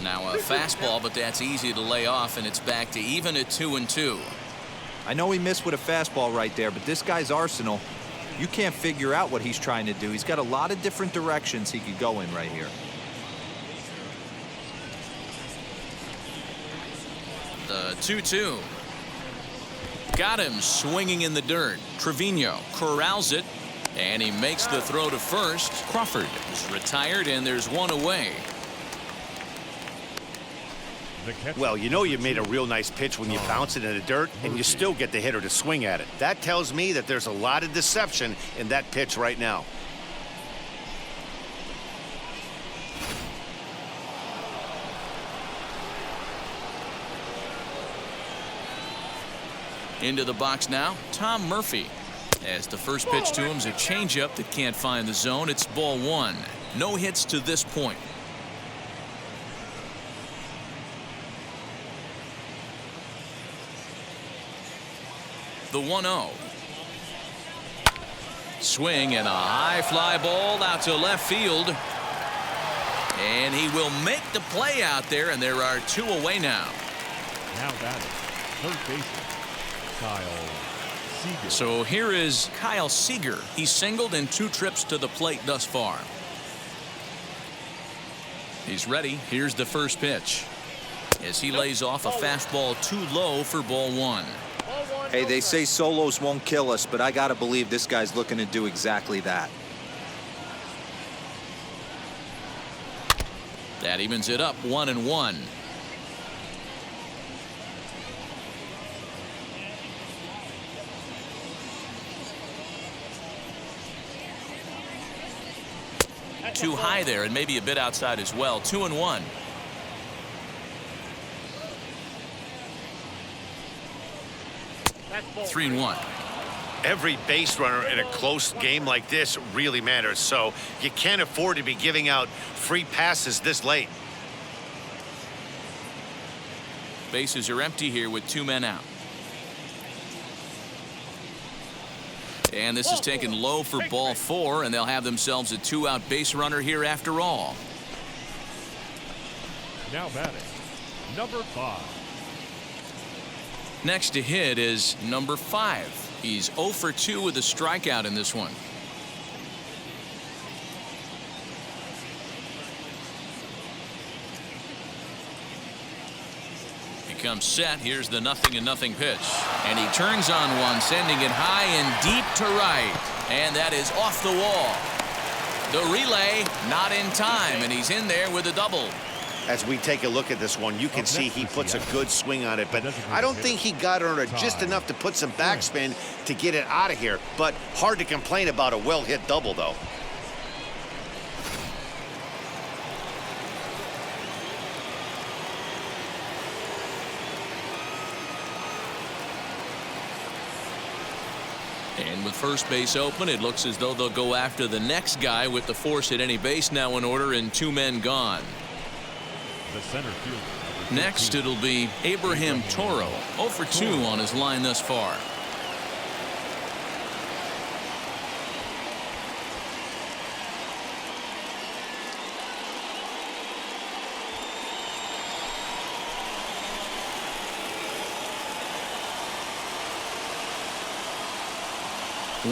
Now a fastball, but that's easy to lay off, and it's back to even at 2-2. I know he missed with a fastball right there, but this guy's arsenal, you can't figure out what he's trying to do. He's got a lot of different directions he could go in right here. The 2-2. Got him swinging in the dirt. Trevino corrals it, and he makes the throw to first. Crawford is retired, and there's one away. Well, you know you made a real nice pitch when you bounce it in the dirt and you still get the hitter to swing at it. That tells me that there's a lot of deception in that pitch right now. Into the box now, Tom Murphy. As the first pitch to him's a changeup that can't find the zone. It's ball 1. No hits to this point. The 1-0. Swing and a high fly ball out to left field. And he will make the play out there, and there are 2 away now. Now batting, third baseman, Kyle Seeger. So here is Kyle Seeger. He's singled in 2 trips to the plate thus far. He's ready. Here's the first pitch. As he lays off a fastball too low for ball 1. Hey, they say solos won't kill us, but I got to believe this guy's looking to do exactly that. That evens it up 1-1. Too high there, and maybe a bit outside as well. 2-1. 3-1. Every base runner in a close game like this really matters, so you can't afford to be giving out free passes this late. Bases are empty here with 2 men out. And this is taken low for ball 4, and they'll have themselves a 2-out base runner here after all. Now batting, number 5. Next to hit is number 5. He's 0 for 2 with a strikeout in this one. Comes set. Here's the 0-0 pitch, and he turns on one, sending it high and deep to right, and that is off the wall. The relay not in time, and he's in there with a double. As we take a look at this one, you can see he puts a good swing on it, but I don't think he got on it just enough to put some backspin to get it out of here. But hard to complain about a well-hit double, though. And with first base open, it looks as though they'll go after the next guy with the force at any base now in order and 2 men gone. The center fielder. Next, it'll be Abraham Toro, 0 for 2 on his line thus far.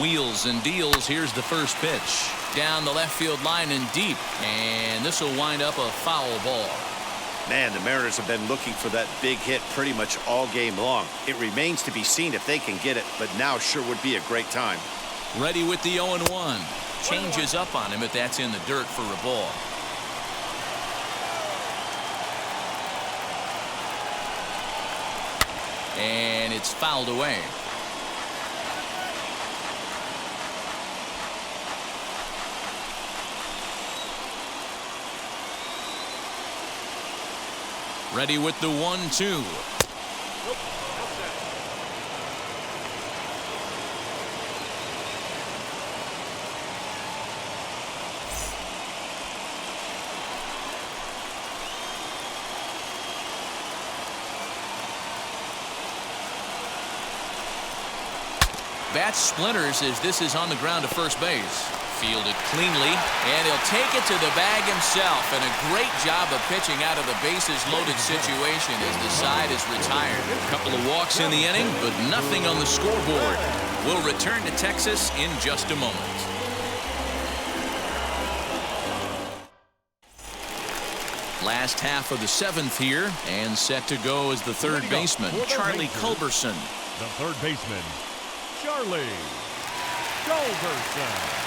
Wheels and deals. Here's the first pitch. Down the left field line and deep. And this will wind up a foul ball. Man, the Mariners have been looking for that big hit pretty much all game long. It remains to be seen if they can get it, but now sure would be a great time. Ready with the 0-1. Changes up on him, but that's in the dirt for a ball. And it's fouled away. Ready with the 1-2. Bat splinters as this is on the ground to first base. Fielded cleanly, and he'll take it to the bag himself, and a great job of pitching out of the bases loaded situation as the side is retired. A couple of walks in the inning, but nothing on the scoreboard. We'll return to Texas in just a moment. Last half of the 7th here, and set to go as the third baseman, Charlie Culberson. The third baseman, Charlie Culberson.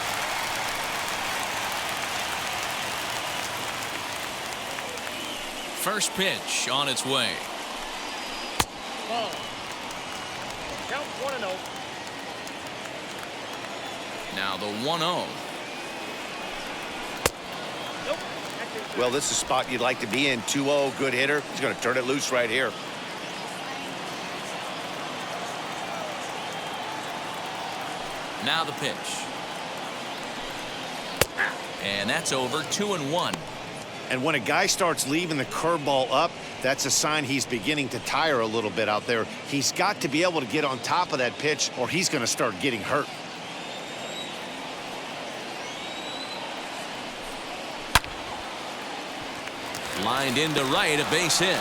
First pitch on its way. Ball. Count 1-0. Now the 1-0. Nope. Well, this is a spot you'd like to be in. 2-0, good hitter. He's going to turn it loose right here. Now the pitch. And that's over. 2-1. And when a guy starts leaving the curveball up, that's a sign he's beginning to tire a little bit out there. He's got to be able to get on top of that pitch, or he's going to start getting hurt. Lined into right, a base hit.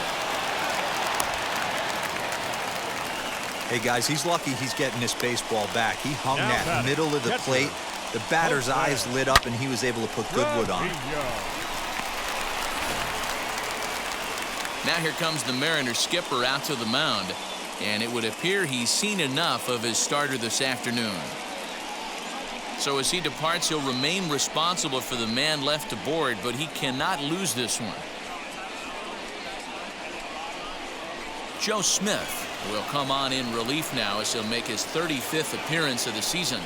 Hey, guys, he's lucky he's getting this baseball back. He hung Now that batting, middle of the catcher. plate. The batter's eyes lit up, and he was able to put Goodwood on. Now here comes the Mariners skipper out to the mound, and it would appear he's seen enough of his starter this afternoon. So as he departs, he'll remain responsible for the man left to board, but he cannot lose this one. Joe Smith will come on in relief now as he'll make his 35th appearance of the season.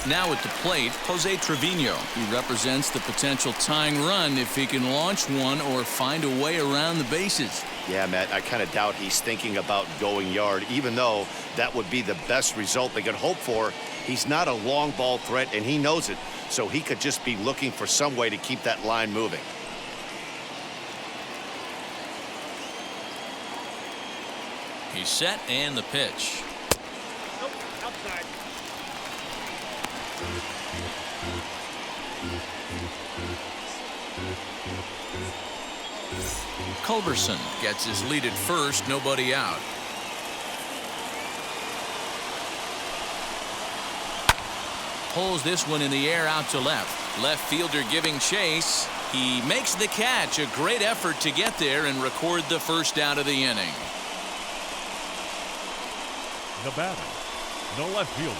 Now at the plate, Jose Trevino. He represents the potential tying run if he can launch one or find a way around the bases. Yeah, Matt, I kind of doubt he's thinking about going yard, even though that would be the best result they could hope for. He's not a long ball threat, and he knows it, so he could just be looking for some way to keep that line moving. He's set, and the pitch. Nope, outside. Culberson gets his lead at first, nobody out. Pulls this one in the air out to left. Left fielder giving chase. He makes the catch. A great effort to get there and record the first out of the inning. The batter, the left fielder,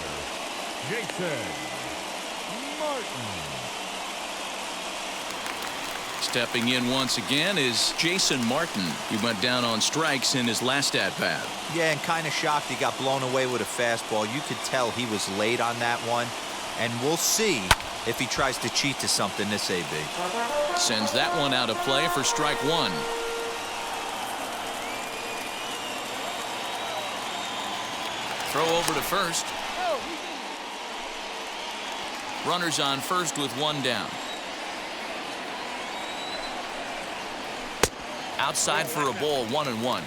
Jason Martin. Stepping in once again is Jason Martin. He went down on strikes in his last at-bat. Yeah, and kind of shocked he got blown away with a fastball. You could tell he was late on that one. And we'll see if he tries to cheat to something this AB. Sends that one out of play for strike one. Throw over to first. Runners on first with one down. Outside for a ball, 1-1.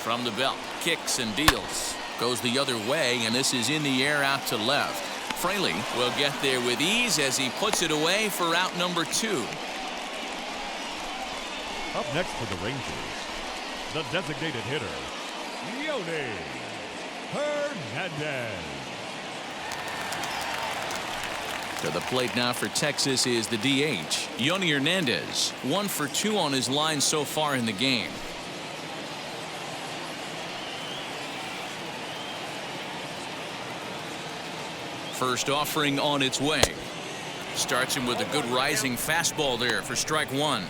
From the belt, kicks and deals. Goes the other way, and this is in the air out to left. Fraley will get there with ease as he puts it away for out number 2. Up next for the Rangers, the designated hitter, Jonah Hines. To the plate now for Texas is the DH, Jonah Hernandez. 1 for 2 on his line so far in the game. First offering on its way. Starts him with a good rising fastball there for strike one.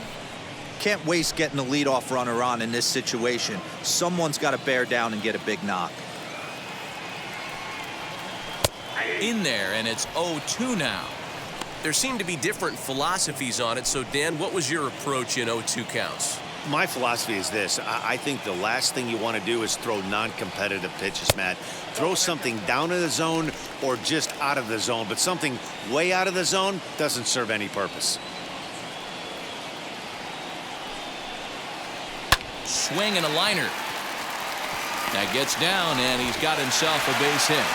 Can't waste getting the leadoff runner on in this situation. Someone's got to bear down and get a big knock. In there, and it's 0-2 now. There seem to be different philosophies on it. So, Dan, what was your approach in 0-2 counts? My philosophy is this. I think the last thing you want to do is throw non-competitive pitches, Matt. Throw something down in the zone or just out of the zone, but something way out of the zone doesn't serve any purpose. Swing and a liner. That gets down, and he's got himself a base hit.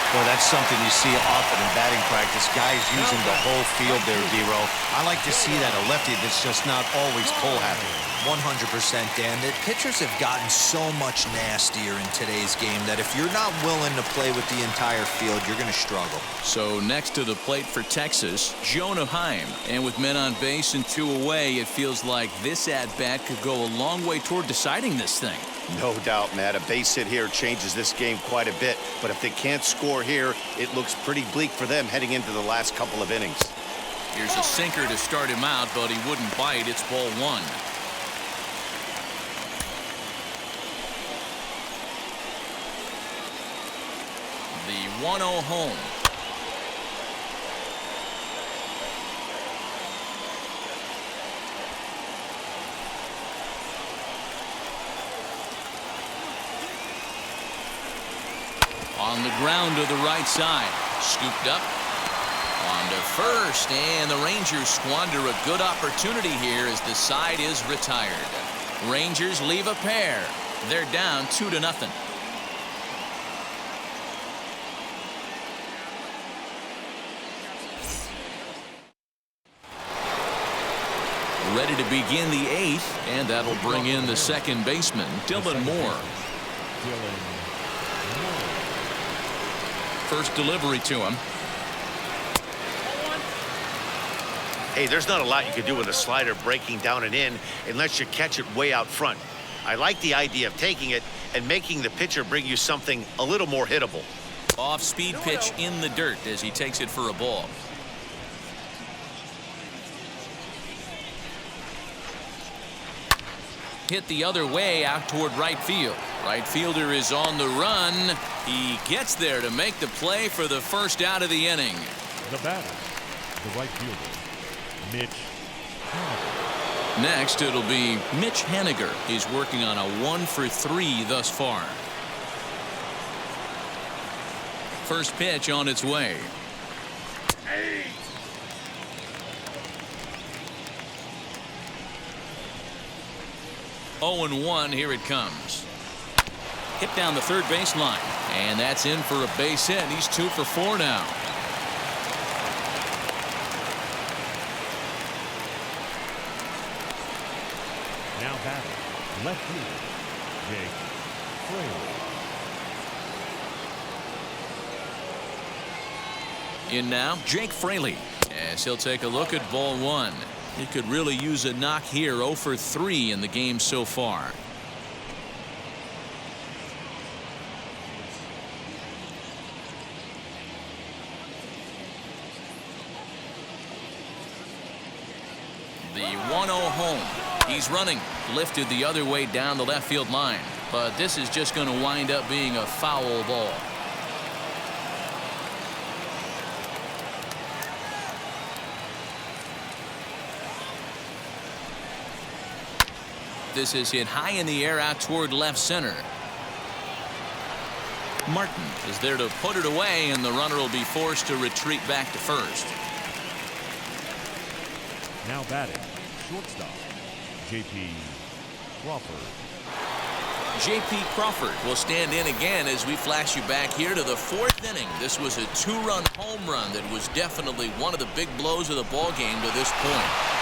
Well, that's something you see often in batting practice. Guys using the whole field there, D-Row. I like to see that. A lefty that's just not always pull happy. 100%, Dan. The pitchers have gotten so much nastier in today's game that if you're not willing to play with the entire field, you're going to struggle. So next to the plate for Texas, Jonah Hines. And with men on base and 2 away, it feels like this at-bat could go a long way toward deciding this thing. No doubt, Matt. A base hit here changes this game quite a bit. But if they can't score here, it looks pretty bleak for them heading into the last couple of innings. Here's a sinker to start him out, but he wouldn't bite. It's ball 1. The 1-0 home. On the ground to the right side. Scooped up. On to first. And the Rangers squander a good opportunity here as the side is retired. Rangers leave a pair. They're down 2-0. Ready to begin the 8th, and that'll bring in the second baseman, Dylan Moore. First delivery to him. Hey, there's not a lot you can do with a slider breaking down and in unless you catch it way out front. I like the idea of taking it and making the pitcher bring you something a little more hittable. Off-speed pitch in the dirt as he takes it for a ball. hit the other way out toward right field. Right fielder is on the run. He gets there to make the play for the first out of the inning. The batter, the right fielder, Mitch Haniger. Next, it'll be Mitch Henniger. He's working on a 1-for-3 thus far. First pitch on its way. 0-1, here it comes. Hit down the third baseline, and that's in for a base hit. He's 2 for 4 now. Now batting, left fielder, Jake Fraley. In now, Jake Fraley, as he'll take a look at ball 1. He could really use a knock here. 0 for 3 in the game so far. The 1-0 home. He's running. Lifted the other way down the left field line. But this is just going to wind up being a foul ball. This is hit high in the air out toward left center. Martin is there to put it away, and the runner will be forced to retreat back to first. Now batting, shortstop, J.P. Crawford. J.P. Crawford will stand in again as we flash you back here to the 4th inning. This was a 2-run home run that was definitely one of the big blows of the ball game to this point.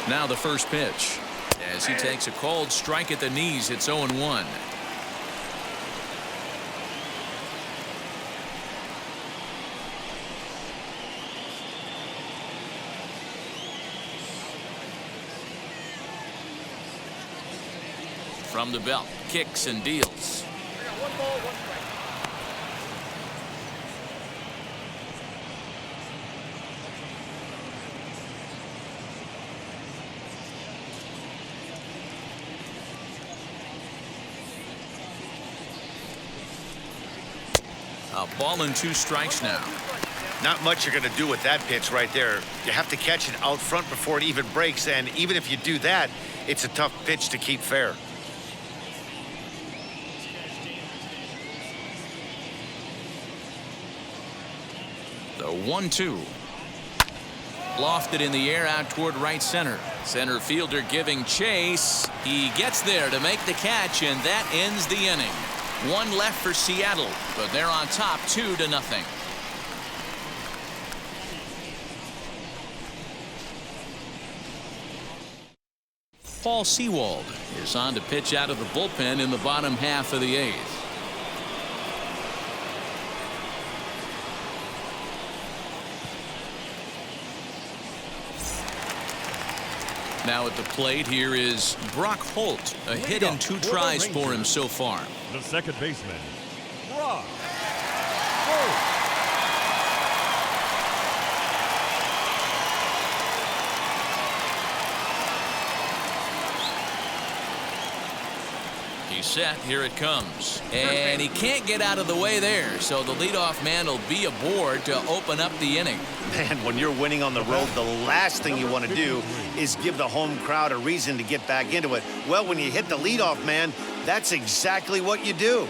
Now the first pitch, as he takes a cold strike at the knees. It's 0-1. From the belt, kicks and deals. One ball, one strike. A ball and 2 strikes now. Not much you're going to do with that pitch right there. You have to catch it out front before it even breaks, and even if you do that, it's a tough pitch to keep fair. The 1-2. Lofted in the air out toward right center. Center fielder giving chase. He gets there to make the catch, and that ends the inning. 1 left for Seattle, but they're on top 2-0. Paul Sewald is on to pitch out of the bullpen in the bottom half of the 8th. Now at the plate here is Brock Holt. A hit in 2 tries for him so far. The second baseman, Brock Holt. He's set. Here it comes. And he can't get out of the way there, so the leadoff man will be aboard to open up the inning. Man, when you're winning on the road, the last thing you want to do is give the home crowd a reason to get back into it. Well, when you hit the leadoff man, that's exactly what you do.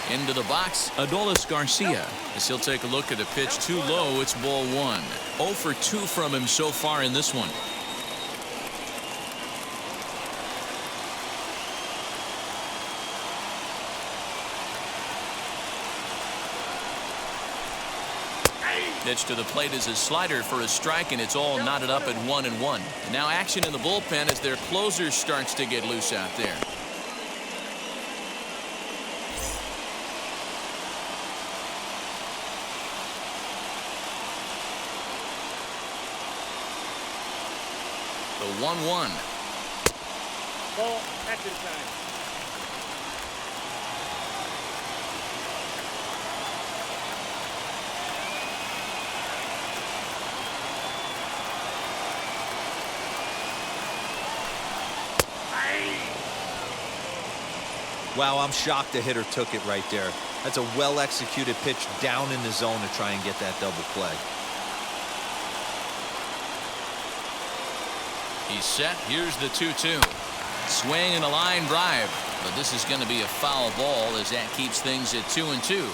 Into the box, Adolis Garcia, as he'll take a look at a pitch too low. It's ball 1. 0 for 2 from him so far in this one. Pitch to the plate is a slider for a strike, and it's all knotted up at 1-1. And now action in the bullpen as their closer starts to get loose out there. The 1-1. Ball, action time. Wow, I'm shocked the hitter took it right there. That's a well-executed pitch down in the zone to try and get that double play. He's set. Here's the 2-2. Swing and a line drive. But this is going to be a foul ball as that keeps things at 2-2.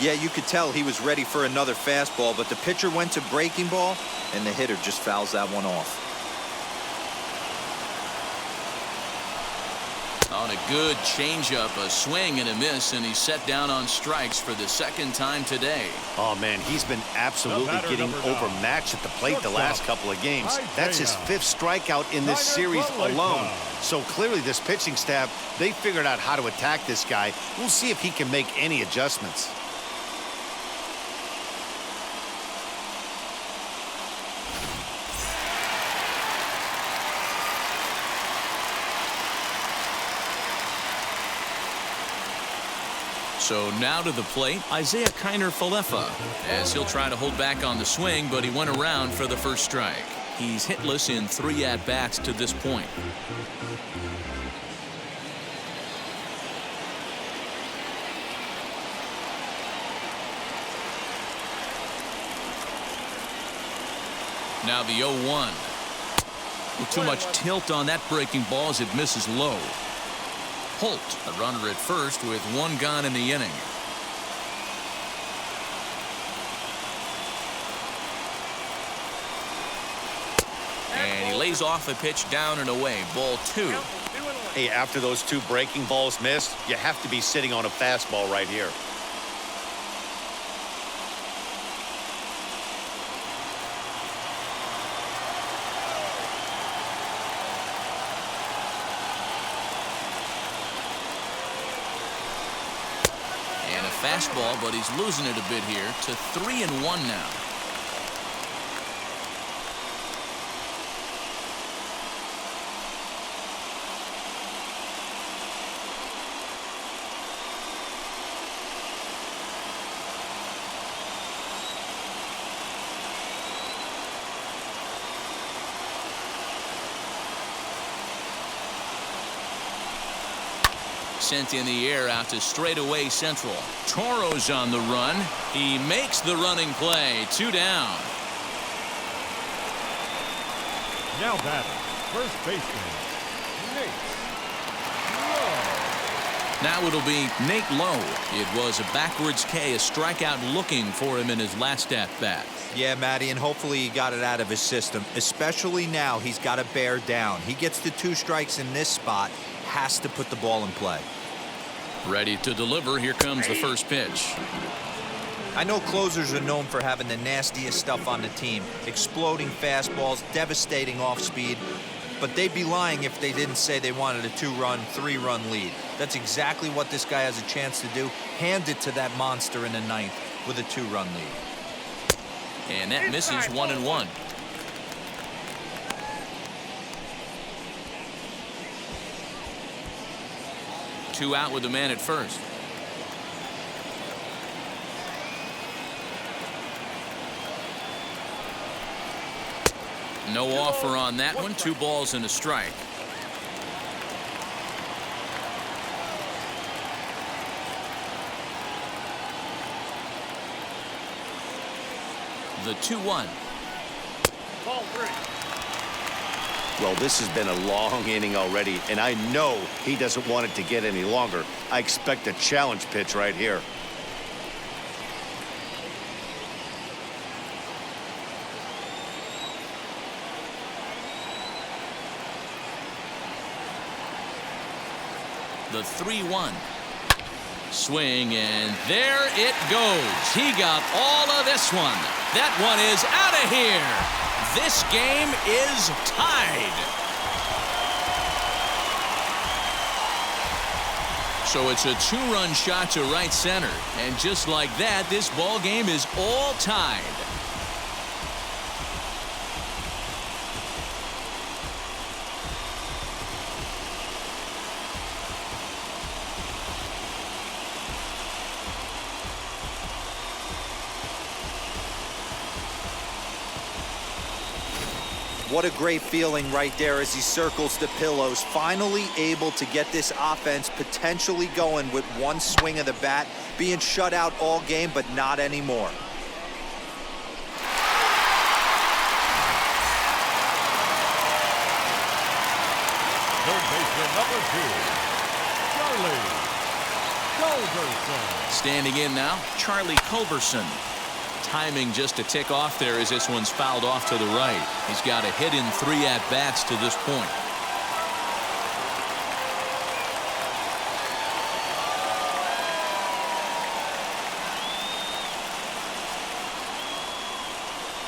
Yeah, you could tell he was ready for another fastball, but the pitcher went to breaking ball, and the hitter just fouls that one off. On a good changeup, a swing and a miss, and he's set down on strikes for the second time today. Oh, man, he's been absolutely getting overmatched at the plate the last couple of games. That's his 5th strikeout in this series alone. So clearly this pitching staff, they figured out how to attack this guy. We'll see if he can make any adjustments. So now to the plate, Isaiah Kiner-Falefa, as he'll try to hold back on the swing, but he went around for the first strike. He's hitless in 3 at-bats to this point. Now the 0-1. With too much tilt on that breaking ball as it misses low. Holt, a runner at first with 1 gone in the inning. And he lays off a pitch down and away. Ball 2. Hey, after those 2 breaking balls missed, you have to be sitting on a fastball right here. Fastball, but he's losing it a bit here to 3-1 now. Sent in the air out to straightaway central. Toro's on the run. He makes the running play. 2 down. Now batting, first baseman, Nate Lowe. Now it'll be Nate Lowe. It was a backwards K, a strikeout looking for him in his last at-bat. Yeah, Matty, and hopefully he got it out of his system. Especially now, he's got to bear down. He gets the 2 strikes in this spot. Has to put the ball in play. Ready to deliver. Here comes the first pitch. I know closers are known for having the nastiest stuff on the team. Exploding fastballs, devastating off speed. But they'd be lying if they didn't say they wanted a 2-run, 3-run lead. That's exactly what this guy has a chance to do. Hand it to that monster in the 9th with a 2-run lead. And that misses 1-1. Two out with the man at first. No offer on that one. 2 balls and a strike. The 2-1. Ball 3. Well, this has been a long inning already, and I know he doesn't want it to get any longer. I expect a challenge pitch right here. The 3-1. Swing, and there it goes. He got all of this one. That one is out of here. This game is tied. So it's a 2-run shot to right center. And just like that, this ball game is all tied. What a great feeling right there as he circles the pillows. Finally able to get this offense potentially going with one swing of the bat. Being shut out all game, but not anymore. Third baseman number 2, Charlie Culberson. Standing in now, Charlie Culberson. Timing just a tick off there as this one's fouled off to the right. He's got a hit in 3 at-bats to this point.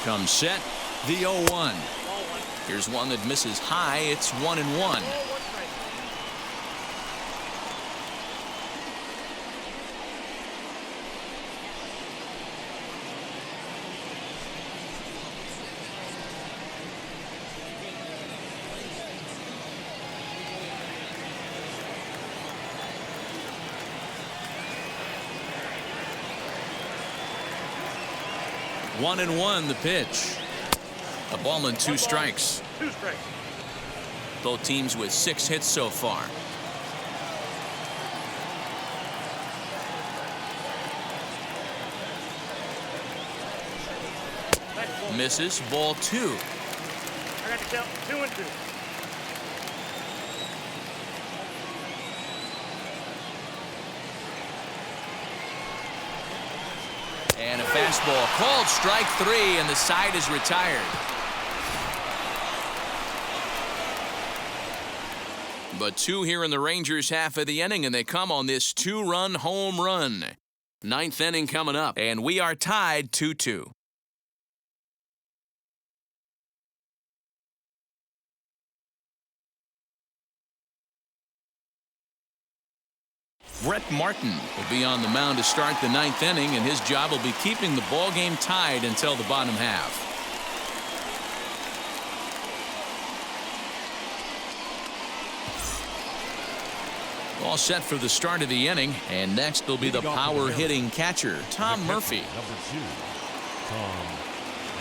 Comes set, the 0-1. Here's one that misses high. It's 1-1. One and one, the pitch. A ball and 2 strikes. 2 strikes. Both teams with 6 hits so far. Misses, ball 2. I got to count 2 and 2. And a fastball called strike 3, and the side is retired. But 2 here in the Rangers' half of the inning, and they come on this 2-run home run. 9th inning coming up, and we are tied 2-2. Brett Martin will be on the mound to start the 9th inning, and his job will be keeping the ball game tied until the bottom half. All set for the start of the inning, and next will be the power hitting catcher, Tom Murphy. Number 2, Tom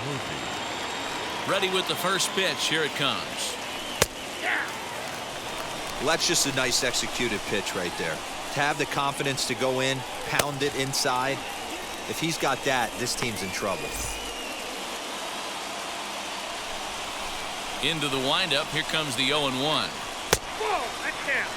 Murphy. Ready with the first pitch. Here it comes. Well, that's just a nice executed pitch right there. To have the confidence to go in, pound it inside. If he's got that, this team's in trouble. Into the windup. Here comes the 0-1. Whoa, that's down.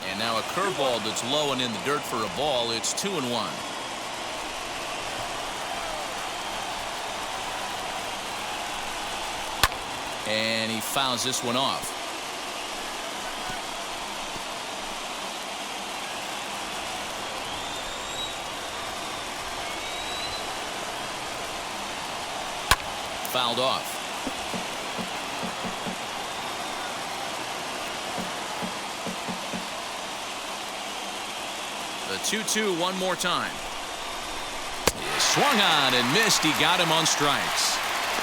And now a curveball that's low and in the dirt for a ball. It's 2-1. And he fouls this one off. Fouled off. The 2-2 one more time. He swung on and missed. He got him on strikes.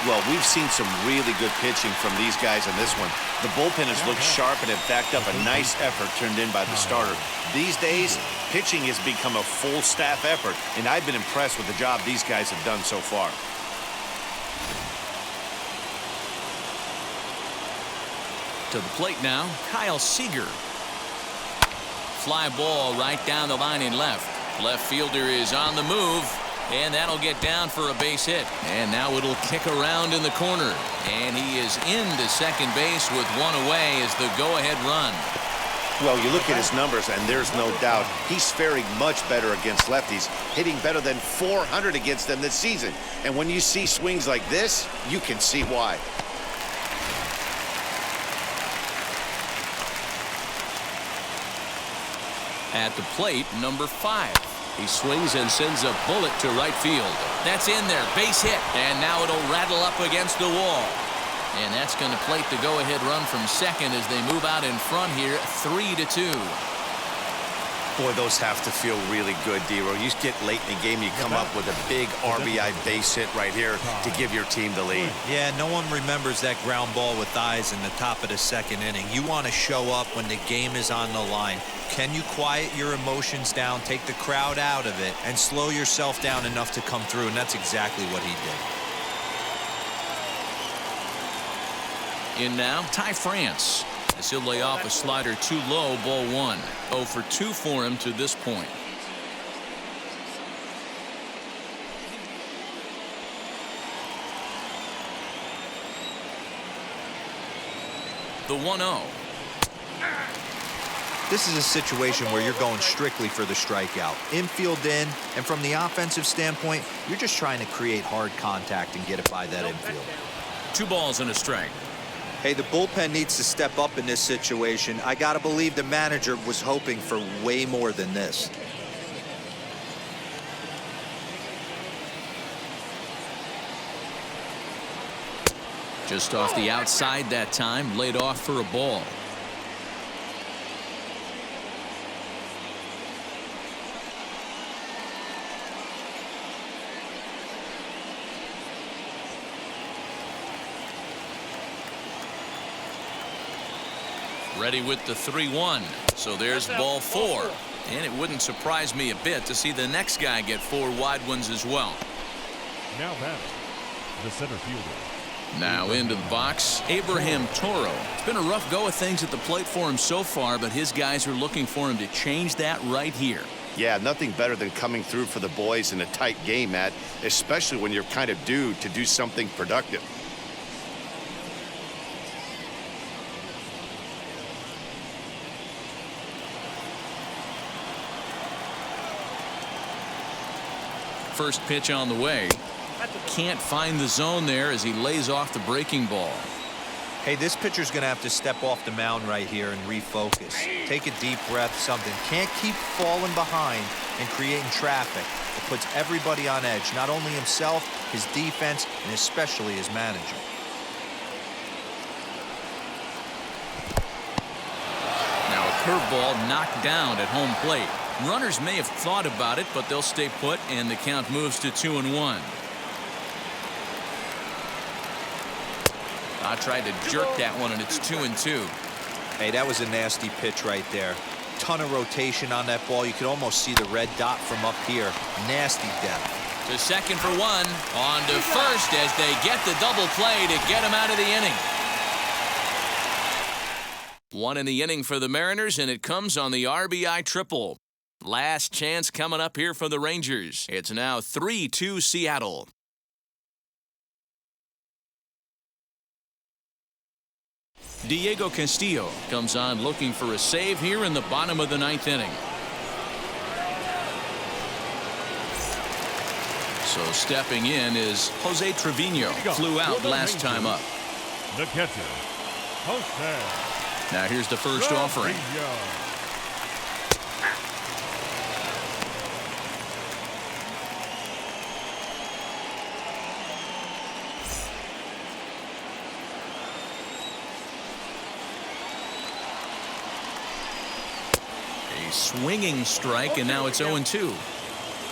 Well, we've seen some really good pitching from these guys in this one. The bullpen has looked sharp and have backed up a nice effort turned in by the starter. These days, pitching has become a full staff effort, and I've been impressed with the job these guys have done so far. To the plate now, Kyle Seeger. Fly ball right down the line in left. Left fielder is on the move, and that'll get down for a base hit. And now it'll kick around in the corner. And he is into second base with one away as the go-ahead run. Well, you look at his numbers, and there's no doubt he's faring much better against lefties, hitting better than .400 against them this season. And when you see swings like this, you can see why. At the plate, number 5. He swings and sends a bullet to right field. That's in there, base hit, and now it'll rattle up against the wall. And that's going to plate the go-ahead run from second as they move out in front here, 3-2. Boy, those have to feel really good, D-Row. You get late in the game, you come up with a big RBI base hit right here to give your team the lead. Yeah, no one remembers that ground ball with eyes in the top of the second inning. You want to show up when the game is on the line. Can you quiet your emotions down, take the crowd out of it, and slow yourself down enough to come through? And that's exactly what he did. In now, Ty France. As he'll lay off a slider too low, ball one. 0 for 2 for him to this point. The 1-0. This is a situation where you're going strictly for the strikeout. Infield in, and from the offensive standpoint, you're just trying to create hard contact and get it by that infield. 2 balls and a strike. Hey, the bullpen needs to step up in this situation. I gotta believe the manager was hoping for way more than this. Just off the outside that time, laid off for a ball. Ready with the 3-1. So there's ball 4. And it wouldn't surprise me a bit to see the next guy get 4 wide ones as well. Now batting, the center fielder. Now into the box, Abraham Toro. It's been a rough go of things at the plate for him so far, but his guys are looking for him to change that right here. Yeah, nothing better than coming through for the boys in a tight game, Matt, especially when you're kind of due to do something productive. First pitch on the way. Can't find the zone there as he lays off the breaking ball. Hey, this pitcher's going to have to step off the mound right here and refocus. Take a deep breath, something. Can't keep falling behind and creating traffic. It puts everybody on edge, not only himself, his defense, and especially his manager. Now a curveball knocked down at home plate. Runners may have thought about it, but they'll stay put, and the count moves to 2-1. I tried to jerk that one, and it's 2-2. Hey, that was a nasty pitch right there. Ton of rotation on that ball. You could almost see the red dot from up here. Nasty depth. To second for 1. On to first as they get the double play to get him out of the inning. 1 in the inning for the Mariners, and it comes on the RBI triple. Last chance coming up here for the Rangers. It's now 3-2 Seattle. Diego Castillo comes on looking for a save here in the bottom of the 9th inning. So stepping in is Jose Trevino. Flew out last time up. The catcher, Jose. Now here's the first offering. A swinging strike, and now it's 0-2.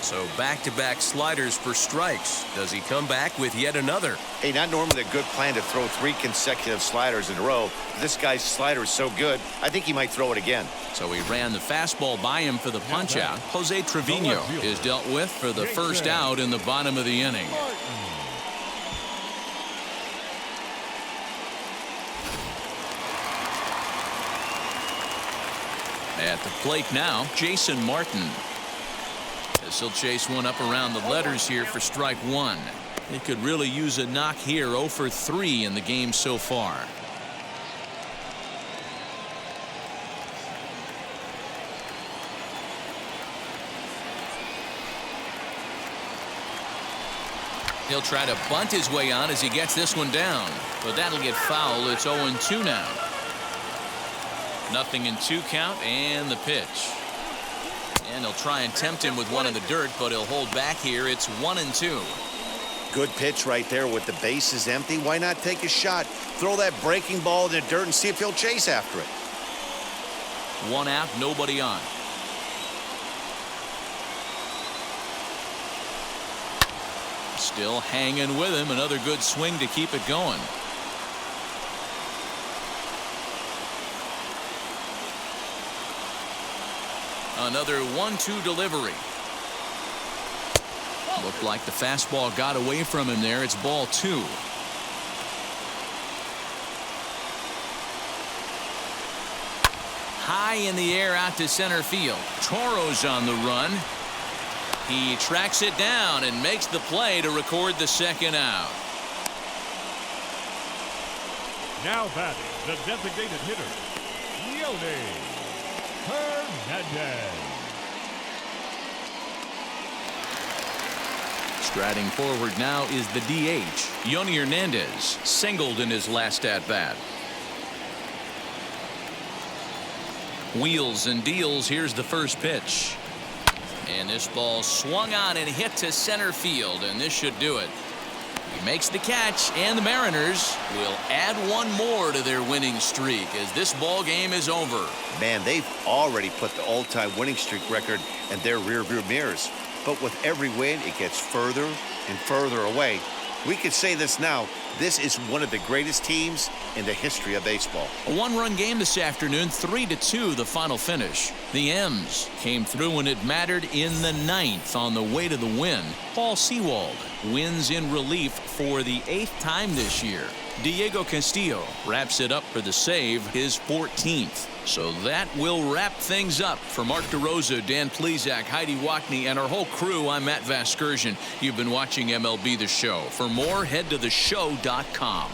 So back-to-back sliders for strikes. Does he come back with yet another? Hey, not normally a good plan to throw 3 consecutive sliders in a row. This guy's slider is so good, I think he might throw it again. So he ran the fastball by him for the punch-out. Jose Trevino is dealt with for the first out in the bottom of the inning. At the plate now, Jason Martin. As he'll chase one up around the letters here for strike 1. He could really use a knock here. 0 for 3 in the game so far. He'll try to bunt his way on as he gets this one down. But that'll get foul. It's 0-2 now. 0-2 count, and the pitch. And they'll try and tempt him with one in the dirt, but he'll hold back here. It's 1-2. Good pitch right there with the bases empty. Why not take a shot? Throw that breaking ball in the dirt and see if he'll chase after it. 1 out, nobody on. Still hanging with him. Another good swing to keep it going. Another 1-2 delivery. Looked like the fastball got away from him there. It's ball 2. High in the air out to center field. Toro's on the run. He tracks it down and makes the play to record the second out. Now batting, the designated hitter, Jonah Hines. Striding forward now is the DH. Yoni Hernandez singled in his last at-bat. Wheels and deals. Here's the first pitch. And this ball swung on and hit to center field, and this should do it. He makes the catch, and the Mariners will add one more to their winning streak as this ball game is over. Man, they've already put the all-time winning streak record in their rearview mirrors. But with every win, it gets further and further away. We could say this now. This is one of the greatest teams in the history of baseball. A one-run game this afternoon, 3-2 the final finish. The M's came through when it mattered in the 9th on the way to the win. Paul Sewald wins in relief for the 8th time this year. Diego Castillo wraps it up for the save, his 14th. So that will wrap things up. For Mark DeRosa, Dan Plesac, Heidi Wackney, and our whole crew, I'm Matt Vasgersian. You've been watching MLB The Show. For more, head to theshow.com.